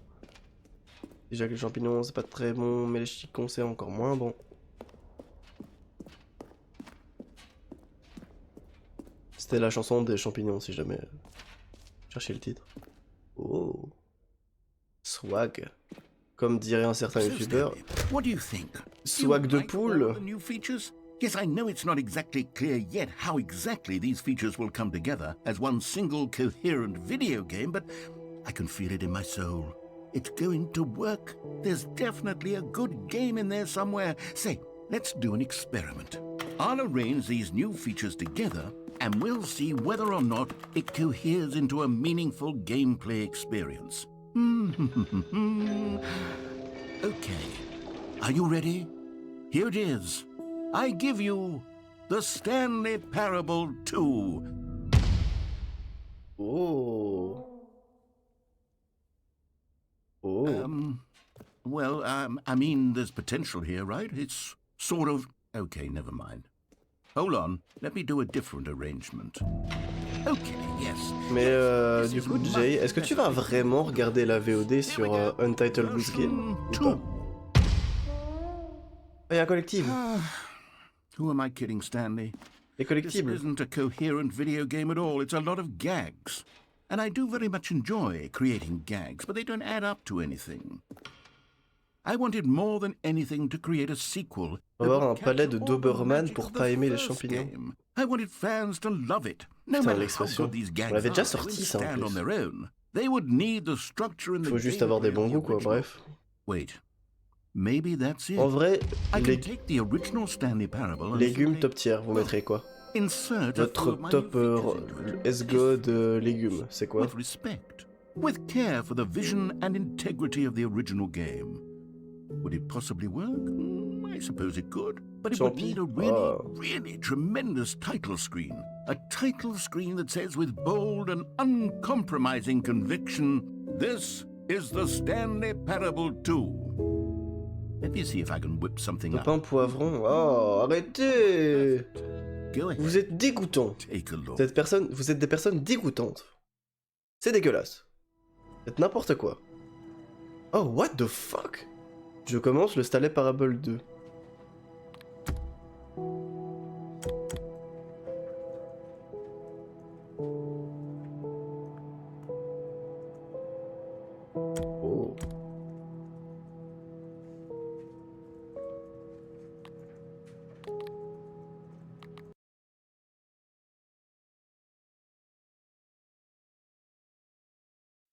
Déjà que les champignons, c'est pas très bon, mais les chicons, c'est encore moins bon. C'était la chanson des champignons, si jamais cherchez le titre. Oh, swag, comme dirait un certain youtubeur. Swag de poule. Yes, I know it's not exactly clear yet how exactly these features will come together as one single coherent video game, but I can feel it in my soul. It's going to work. There's definitely a good game in there somewhere. Say, let's do an experiment. I'll arrange these new features together and we'll see whether or not it coheres into a meaningful gameplay experience. Okay, are you ready? Here it is. I give you the Stanley Parable 2. Oh. Oh. Well, I mean, there's potential here, right? It's sort of... Okay, never mind. Hold on, let me do a different arrangement. Okay, yes. Mais du coup, Jay, est-ce que tu vas vraiment regarder la VOD sur Untitled Goose Game ou pas? Ah, y a un collectif. Who am I kidding, Stanley? Les collectibles. This isn't a coherent video game at all. It's a lot of gags. And I do very much enjoy creating gags, but they don't add up to anything. I wanted more than anything to create a sequel. On va avoir un palais de Doberman pour pas aimer les champignons. I wanted fans to love it. No Putain, matter how l'expression. good these gags On l'avait déjà are, they sorti wouldn't ça en stand on plus. their own. They would need the structure and the Faut juste avoir des bons gameplay of goûts the quoi, original. bref. Wait. Maybe that's it. En vrai, I les can take the original Stanley Parable and légumes simply top tier, vous mettrez quoi? insert a few Votre of my top new features into it. S-God légumes, c'est quoi? With respect, with care for the vision and integrity of the original game. Would it possibly work? I suppose it could, but it would need a really tremendous title screen. A title screen that says with bold and uncompromising conviction, "This is the Stanley Parable 2. Let me see if I can whip something up. Pain poivron. Oh, arrêtez! Go ahead. Vous êtes dégoûtants. Take a look. Vous êtes des personnes dégoûtantes. C'est dégueulasse. Vous êtes n'importe quoi. Oh, what the fuck? Je commence le Stanley Parable 2. Oh.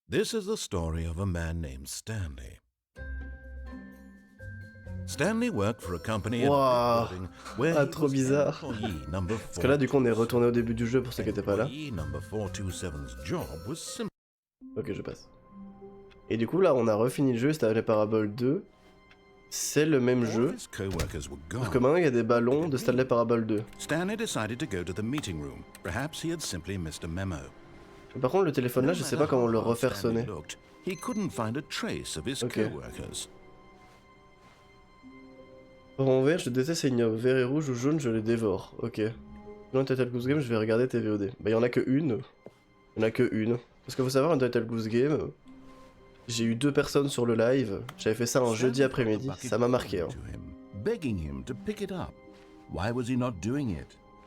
This is the story of a man named Stanley. Stanley worked for a company Wow. Ah, trop bizarre. Parce que là, du coup, on est retourné au début du jeu pour ceux qui n'étaient pas là. Ok, je passe. Et du coup, là, on a refini le jeu, c'était Stanley Parable 2. C'est le même jeu. Sauf que maintenant, il y a des ballons de Stanley Parable 2. Stanley decided to go to the meeting room. Perhaps he had simply missed a memo. Mais par contre, le téléphone là, je sais pas comment le refaire sonner. He couldn't find a trace of his coworkers. En vert, je déteste les ignobles. Vert et rouge ou jaune, je les dévore. Ok. Dans Untitled Goose Game, je vais regarder tes VOD. Bah, il y en a que une. Il y en a que une. Parce que faut savoir, Untitled Goose Game, j'ai eu 2 personnes sur le live. J'avais fait ça un jeudi après-midi. Ça m'a marqué. Hein.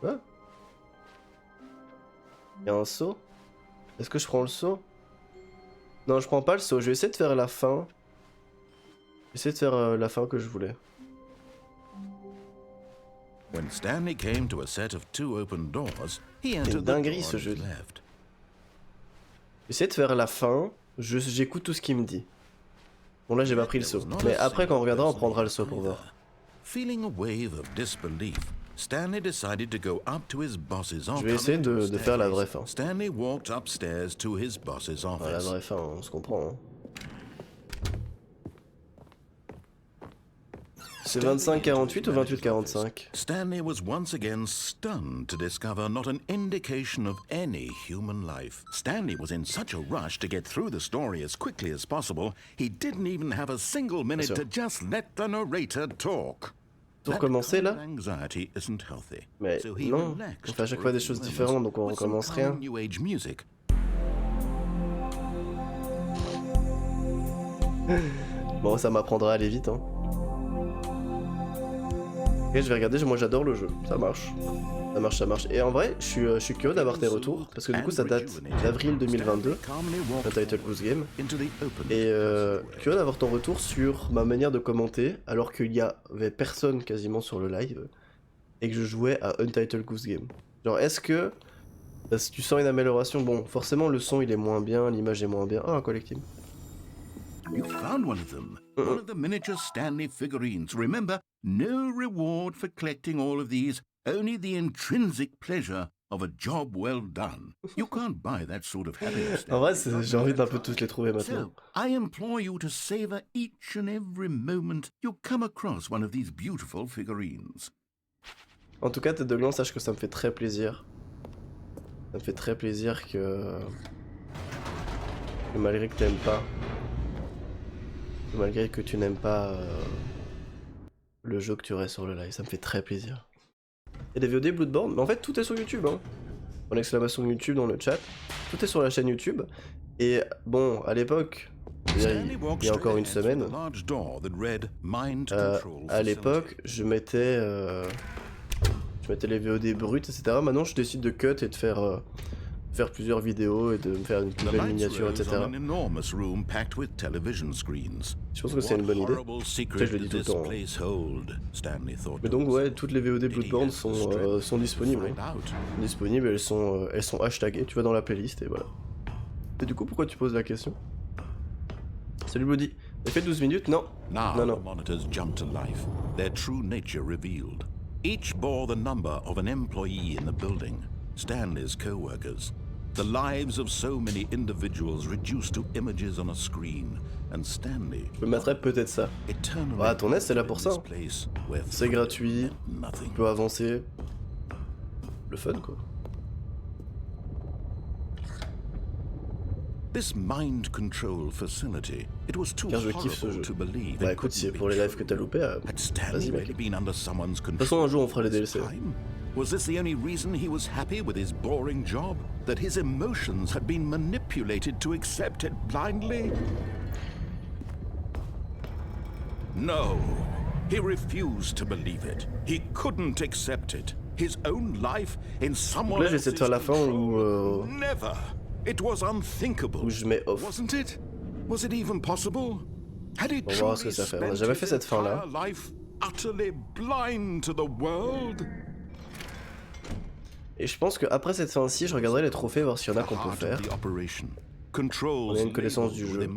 Quoi? Il y a un saut? Est-ce que je prends le saut? Non, je prends pas le saut. Je vais essayer de faire la fin. Je vais essayer de faire la fin que je voulais. When Stanley came to a set of 2 open doors, he C'est une entered the dinguerie door ce on his jeu. left. J'essaie de faire la fin, j'écoute tout ce qu'il me dit. Bon là j'ai pas pris le saut, mais après quand on regardera on prendra le saut pour voir. Feeling a wave of disbelief, Stanley decided to go up to his boss's office. Je vais essayer de faire la vraie fin. Stanley walked upstairs to his boss's office. La vraie fin, on se comprend. Hein. C'est 25-48 ou 28-45? Stanley was once again stunned to discover not an indication of any human life. Stanley was in such a rush to get through the story as quickly as possible, he didn't even have a single minute to just let the narrator talk. Pour commencer là? Mais non, on fait à chaque fois des choses différentes, donc on recommence rien. Bon, ça m'apprendra à aller vite, hein. Ok, je vais regarder, moi j'adore le jeu, ça marche. Ça marche, ça marche. Et en vrai, je suis curieux d'avoir tes retours, parce que du coup ça date d'avril 2022, le Title Goose Game. Et curieux d'avoir ton retour sur ma manière de commenter, alors qu'il y avait personne quasiment sur le live, et que je jouais à Untitled Goose Game. Genre, est-ce que tu sens une amélioration? Bon, forcément le son il est moins bien, l'image est moins bien. Ah, un collectif. You found one of them. One of the miniature Stanley figurines. Remember, no reward for collecting all of these, only the intrinsic pleasure of a job well done. You can't buy that sort of happiness. En vrai, j'ai envie d'un peu tous les trouver maintenant. So, I implore you to savor each and every moment you come across one of these beautiful figurines. En tout cas, tête de lion, sache que ça me fait très plaisir. Ça me fait très plaisir que malgré que t'aimes pas, malgré que tu n'aimes pas le jeu que tu restes sur le live, ça me fait très plaisir. Il y a des VOD Bloodborne, mais en fait tout est sur YouTube, hein. En exclamation YouTube dans le chat, tout est sur la chaîne YouTube. Et bon, à l'époque, il y a encore une semaine, à l'époque, je mettais les VOD brutes, etc. Maintenant, je décide de cut et de faire plusieurs vidéos et de me faire une nouvelle miniature, etc. Je pense que c'est une bonne idée. Ça, je le dis tout le temps. Hein. Mais donc, ouais, toutes les VOD Bloodborne sont disponibles. Hein. Disponibles, elles sont hashtagées. Tu vas dans la playlist et voilà. Et du coup, pourquoi tu poses la question? Salut Bloody. T'as fait 12 minutes? Non. Non, non. Each bore the number of an employee in the building, Stanley's co-workers, the lives of so many individuals reduced to images on a screen, and Stanley... Je mettrais peut-être ça. Ah, ton S c'est là pour ça. C'est gratuit, tu peux avancer. Le fun quoi. This mind control facility, it was too horrible to believe. Bah écoute, si pour les lives que t'as loupé, vas-y mec. De toute façon, un jour on fera les DLC. Was this the only reason he was happy with his boring job? That his emotions had been manipulated to accept it blindly? No, he refused to believe it. He couldn't accept it. His own life in someone else's j'essaie de faire la fin où never. It was unthinkable. Où je mets off. Wasn't it? Was it even possible? Had he on va voir ce que ça fait. On a jamais fait cette fin là. Life utterly blind to the world? Et je pense qu'après cette fin-ci, je regarderai les trophées, voir s'il y en a qu'on peut faire. On a une connaissance du jeu.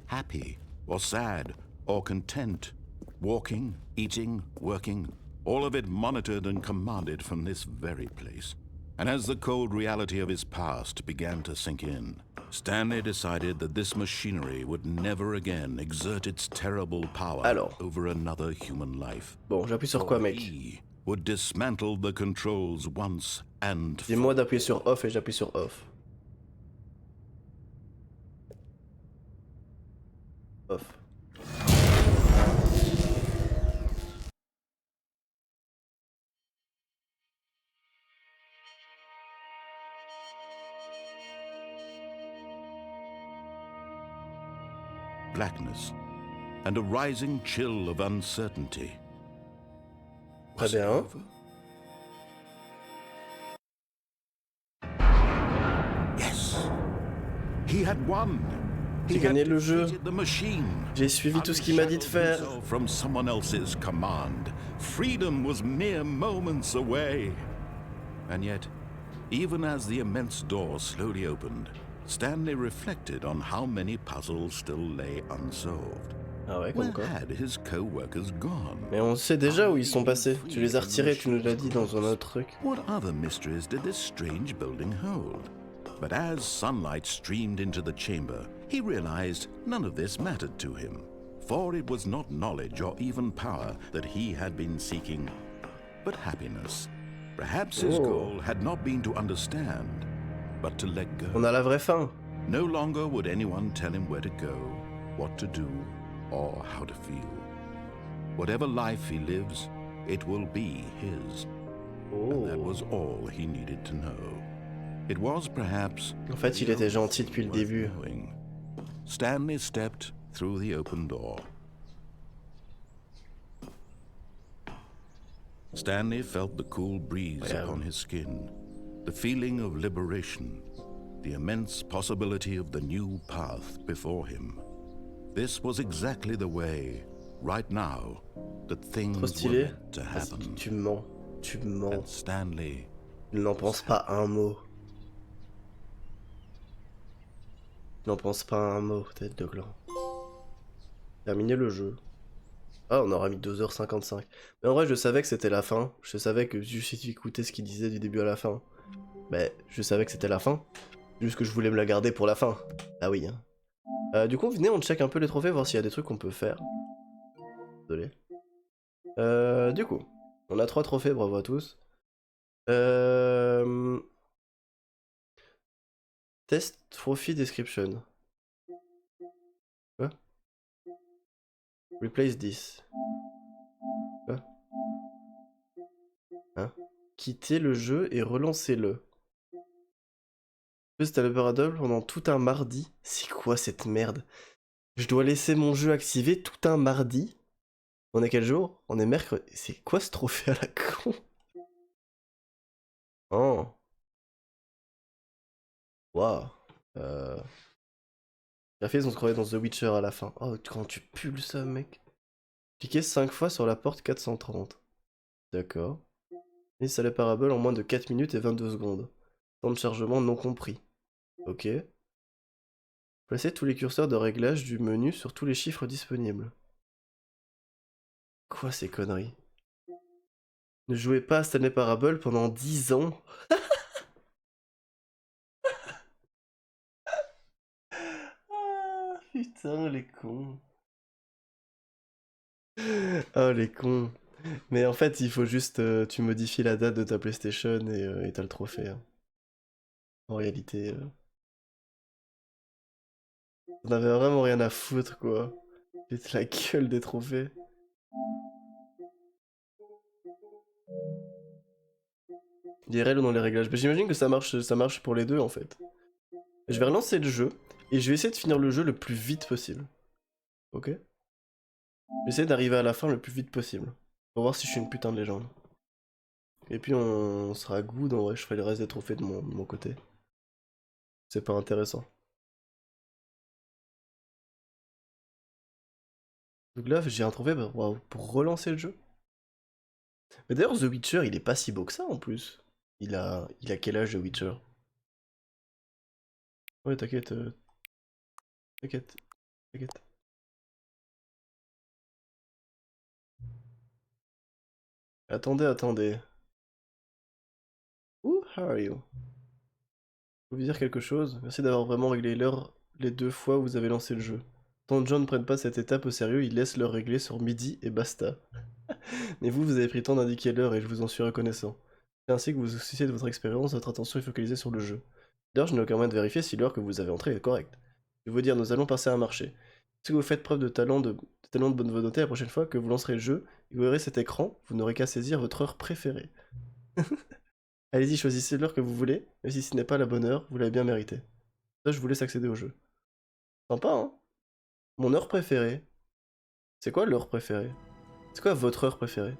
Happy or sad or content, walking, eating, working, all of it monitored and commanded from this very place. And as the cold reality of his past began to sink in, Stanley decided that this machinery would never again exert its terrible power over another human life. Bon, j'appuie sur quoi, mec? Would dismantle the controls once and for... Dis-moi d'appuyer sur off et j'appuie sur off. Off. Blackness and a rising chill of uncertainty. Très bien. Yes, he had won. J'ai gagné le jeu. J'ai suivi tout ce qu'il m'a dit de faire. From someone else's command. Freedom was mere moments away. And yet, even as the immense door slowly opened, Stanley reflected on how many puzzles still lay unsolved. Ah ouais, comme quoi. Mais on sait déjà où ils sont passés. Tu les as retirés, tu nous l'as dit dans un autre truc. What other mysteries did this strange building hold? But as sunlight streamed into the chamber, he realized none of this mattered to him. For it was not knowledge or even power that he had been seeking, but happiness. Perhaps his goal had not been to understand, but to let go. On a la vraie fin. No longer would anyone tell him where to go, what to do, or how to feel. Whatever life he lives, it will be his. And that was all he needed to know. It was perhaps... En fait, il était gentil depuis le début. Stanley stepped through the open door. Stanley felt the cool breeze upon his skin, the feeling of liberation, the immense possibility of the new path before him. This was exactly the way, right now, that things were meant to happen. Tu mens, tu mens. And Stanley... Il n'en pense pas un mot. Il n'en pense pas un mot, tête de gland. Terminer le jeu. Ah, on aura mis 2h55. Mais en vrai, je savais que c'était la fin. Je savais que juste si tu écoutais ce qu'il disait du début à la fin. Mais je savais que c'était la fin. Juste que je voulais me la garder pour la fin. Ah oui, hein. Du coup, venez, on check un peu les trophées, voir s'il y a des trucs qu'on peut faire. Désolé. Du coup, on a 3 trophées, bravo à tous. Test trophy description. Quoi? Replace this. Quoi? Hein? Quittez le jeu et relancez-le. C'était le paradol pendant tout un mardi. C'est quoi cette merde? Je dois laisser mon jeu activé tout un mardi? On est quel jour? On est mercredi. C'est quoi ce trophée à la con? Oh. Waouh. Les filles ont crevé dans The Witcher à la fin. Oh, quand tu pulls ça, mec. Cliquez 5 fois sur la porte 430. D'accord. Installer Parable en moins de 4 minutes et 22 secondes. Temps de chargement non compris. Ok. Placez tous les curseurs de réglage du menu sur tous les chiffres disponibles. Quoi ces conneries? Ne jouez pas à Stanley Parable pendant 10 ans. Ah, putain, les cons. Oh, les cons. Mais en fait, il faut juste... tu modifies la date de ta PlayStation et t'as le trophée. Hein. En réalité... On avait vraiment rien à foutre, quoi. C'était la gueule des trophées. IRL ou dans les réglages. Mais j'imagine que ça marche pour les deux, en fait. Je vais relancer le jeu, et je vais essayer de finir le jeu le plus vite possible. Ok? Je vais essayer d'arriver à la fin le plus vite possible. Pour voir si je suis une putain de légende. Et puis on sera good, en vrai, je ferai le reste des trophées de mon côté. C'est pas intéressant. Donc là, j'ai un trophée pour relancer le jeu. Mais d'ailleurs, The Witcher, il est pas si beau que ça, en plus. Il a quel âge, The Witcher? Ouais, t'inquiète. T'inquiète. T'inquiète. Attendez. Who are you? Je peux vous dire quelque chose? Merci d'avoir vraiment réglé l'heure les 2 fois où vous avez lancé le jeu. Tant de gens ne prennent pas cette étape au sérieux, ils laissent leur régler sur midi et basta. Mais vous avez pris le temps d'indiquer l'heure et je vous en suis reconnaissant. C'est ainsi que vous vous souciez de votre expérience, votre attention est focalisée sur le jeu. D'ailleurs, je n'ai aucun moyen de vérifier si l'heure que vous avez entrée est correcte. Je vais vous dire, nous allons passer à un marché. Si vous faites preuve de talent de bonne volonté, la prochaine fois que vous lancerez le jeu et que vous verrez cet écran, vous n'aurez qu'à saisir votre heure préférée. Allez-y, choisissez l'heure que vous voulez, même si ce n'est pas la bonne heure, vous l'avez bien mérité. Ça, je vous laisse accéder au jeu. Sympa, hein? Mon heure préférée. C'est quoi l'heure préférée? C'est quoi votre heure préférée?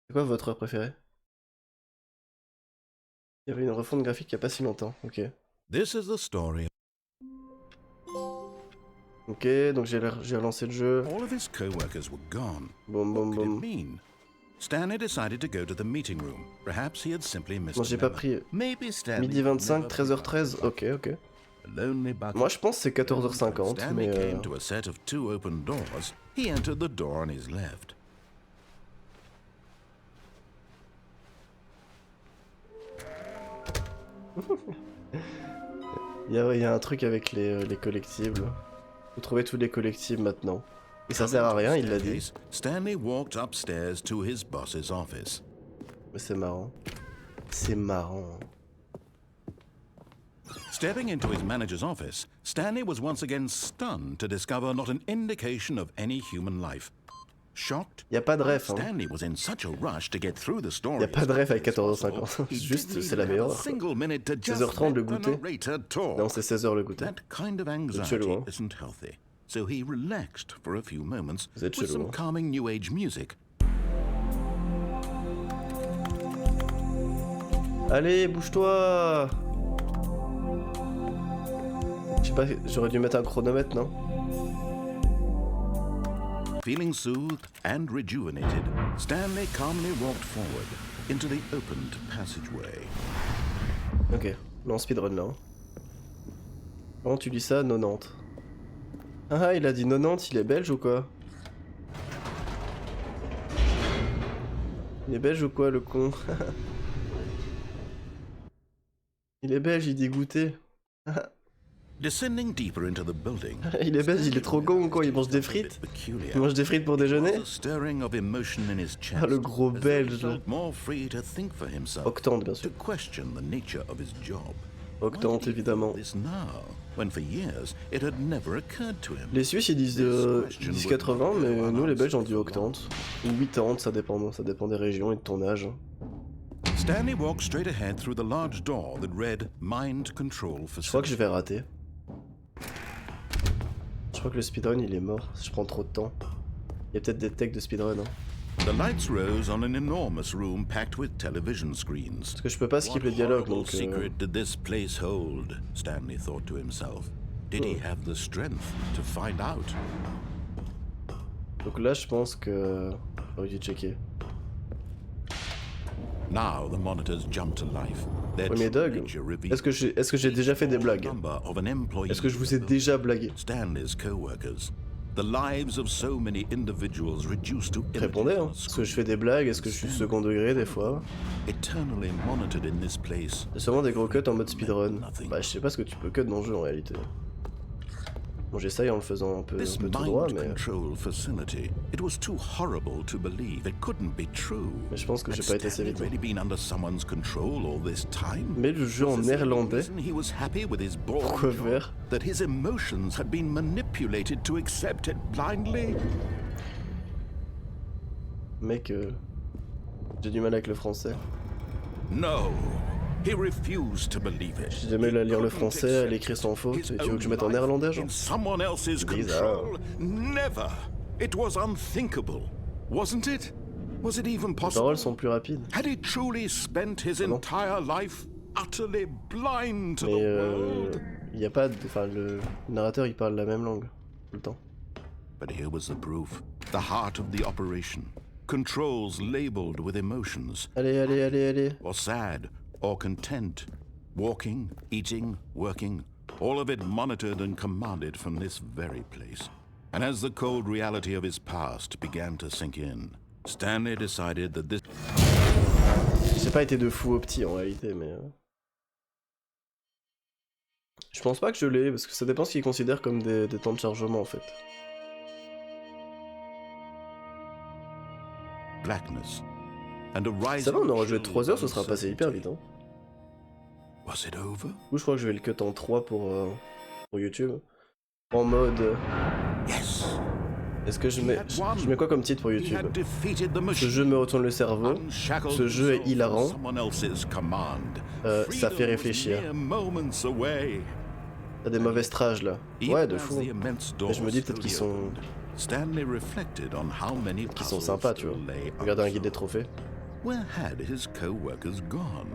C'est quoi votre heure préférée? Il y avait une refonte graphique il n'y a pas si longtemps, ok. This is the story. Ok, donc j'ai relancé le jeu. All of his co-workers were gone. Boum, boum, What could it boum. mean? Stanley decided to go to the meeting room. Perhaps he had simply missed Bon, j'ai pas a pris Maybe Stanley midi 25, never 13h13, ok. A lonely bucket. Moi je pense que c'est 14h50, Stanley mais... came to a set of 2 open doors. He entered the door on his left. Il y a un truc avec les collectibles. Faut trouver tous les collectibles maintenant. Et ça sert à rien, il l'a dit. Stanley walked upstairs to his boss's office. Mais c'est marrant. C'est marrant. Stepping into his manager's office, Stanley was once again stunned to discover not an indication of any human life. Shocked, Y a pas de ref, hein. Stanley was in such a rush to get through the story. Y a pas de ref avec 14h50. Juste, c'est la meilleure. 16h30 le goûter. Non, c'est 16h le goûter. That kind of anxiety isn't healthy. So he relaxed for a few moments with some calming new age music. Allez, bouge-toi. Je sais pas, j'aurais dû mettre un chronomètre, non? Feeling soothed and rejuvenated, Stanley calmly walked forward into the opened passageway. Ok, non, speedrun là. Comment tu dis ça, 90? Ah, il a dit 90, il est belge ou quoi? Il est belge ou quoi, le con? Il est belge, il dit goûter. Descending deeper into the building, Il est belge, il est trop con ou quoi? Il mange des frites? Il mange des frites pour déjeuner? Ah, le gros belge là. Octante, bien sûr. Octante, évidemment. Les Suisses ils disent 80, mais nous les Belges on dit octante. Ou 80, ça dépend des régions et de ton âge. Stanley walked straight ahead through the large door that read Mind Control Facility. Je crois que je vais rater. Je crois que le speedrun il est mort, je prends trop de temps. Il y a peut-être des techs de speedrun. Hein. The lights rose on an enormous room packed with television screens. Parce que je peux pas skip les dialogues donc. Secret did this place hold? Stanley thought to himself. Did he have the strength to find out? Donc là je pense que j'aurais dû checker. Now the monitors jumped to life. Ouais, mais Doug, est-ce que j'ai déjà fait des blagues? Est-ce que je vous ai déjà blagué? Stanley's coworkers. The lives of so many individuals reduced to répondez, hein. Est-ce que je fais des blagues? Est-ce que je suis second degré des fois? Eternally monitored in this place. C'est sûrement des gros cuts en mode speedrun. Bah je sais pas ce que tu peux cut dans le jeu en réalité. Bon j'essaye en le faisant un peu tout droit mais... Mais je pense que j'ai pas été assez vite. Mais le jeu en néerlandais? Pourquoi vert? Mec, j'ai du mal avec le français. No. He refused to believe it. J'ai jamais à lire le français, à l'écrire sans faute. Et tu veux que je mette en néerlandais, genre? Bizarre. Never. It was unthinkable, wasn't it? Was it even possible? Les paroles sont plus rapides. Had he truly spent his entire life utterly blind to the world? Il y a pas de, enfin le narrateur il parle la même langue tout le temps. But here was the proof. The heart of the operation. Controls labeled with emotions. Allez. Or sad. Or content, walking, eating, working, all of it monitored and commanded from this very place. And as the cold reality of his past began to sink in, Stanley decided that this... J'ai pas été de fou au petit en réalité, mais... Je pense pas que je l'ai, parce que ça dépend ce qu'ils considèrent comme des temps de chargement en fait. Blackness. Ça va, on aura joué 3 heures, ce sera passé hyper vite. Hein. Ou je crois que je vais le cut en 3 pour YouTube. En mode... Est-ce que je mets quoi comme titre pour YouTube? Ce jeu me retourne le cerveau. Ce jeu est hilarant. Ça fait réfléchir. T'as des mauvaises trages là. Ouais, de fou. Mais je me dis peut-être qu'ils sont... Qui sont sympas, tu vois. Regardez un guide des trophées. Where had his co-workers gone?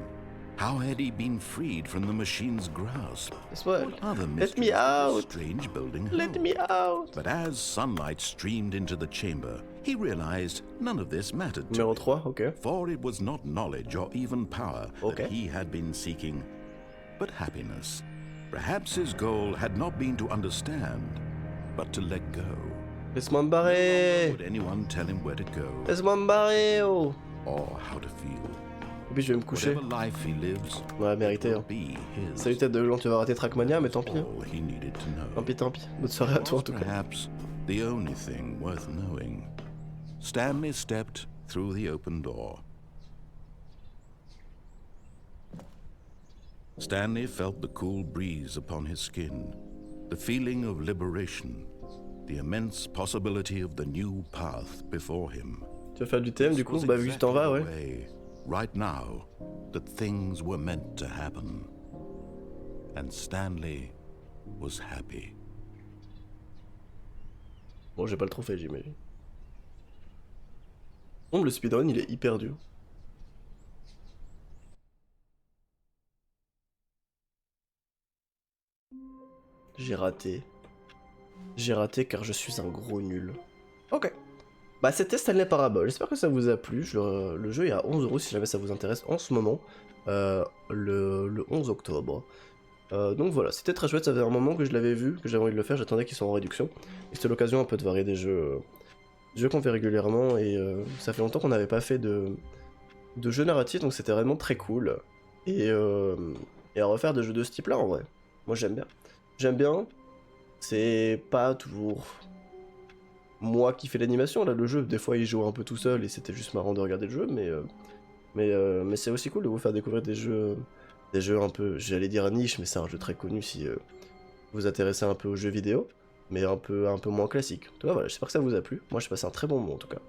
How had he been freed from the machine's grasp? Let me out! Strange building Let me out! But as sunlight streamed into the chamber, he realized none of this mattered to Numéro him. 3, ok. For it was not knowledge or even power that he had been seeking, but happiness. Perhaps his goal had not been to understand, but to let go. Laisse-moi me barrer! Would anyone tell him where to go? Laisse-moi me barrer, oh! Or how to feel? Et puis je vais me coucher. Whatever life he lives, Ouais, mérité. it Hein. will be his. Salut tête de gland, tu vas rater Trackmania, mais tant pis. Hein. All he needed to know. Tant pis, tant pis. Bonne soirée à toi en Was tout cas. perhaps the only thing worth knowing. Stanley stepped through the open door. Stanley felt the cool breeze upon his skin, the feeling of liberation, the immense possibility of the new path before him. Tu vas faire du thème du coup, bah vu que tu t'en vas, ouais. Way, right now, that things were meant to happen. And Stanley was happy. Bon, j'ai pas le trophée, j'imagine. Bon, le speedrun, il est hyper dur. J'ai raté. J'ai raté car je suis un gros nul. Ok. Bah c'était Stanley Parable, j'espère que ça vous a plu. Le jeu est à 11 € si jamais ça vous intéresse en ce moment. Le 11 octobre. Donc voilà, c'était très chouette, ça faisait un moment que je l'avais vu, que j'avais envie de le faire, j'attendais qu'ils soient en réduction. Et c'était l'occasion un peu de varier des jeux qu'on fait régulièrement, et ça fait longtemps qu'on n'avait pas fait de jeux narratifs, donc c'était vraiment très cool. Et à refaire des jeux de ce type là en vrai. Moi j'aime bien. J'aime bien, c'est pas toujours moi qui fais l'animation, là le jeu, des fois il joue un peu tout seul et c'était juste marrant de regarder le jeu, mais c'est aussi cool de vous faire découvrir des jeux un peu, j'allais dire niche, mais c'est un jeu très connu si vous vous intéressez un peu aux jeux vidéo, mais un peu moins classique. En tout cas voilà, j'espère que ça vous a plu, moi j'ai passé un très bon moment en tout cas.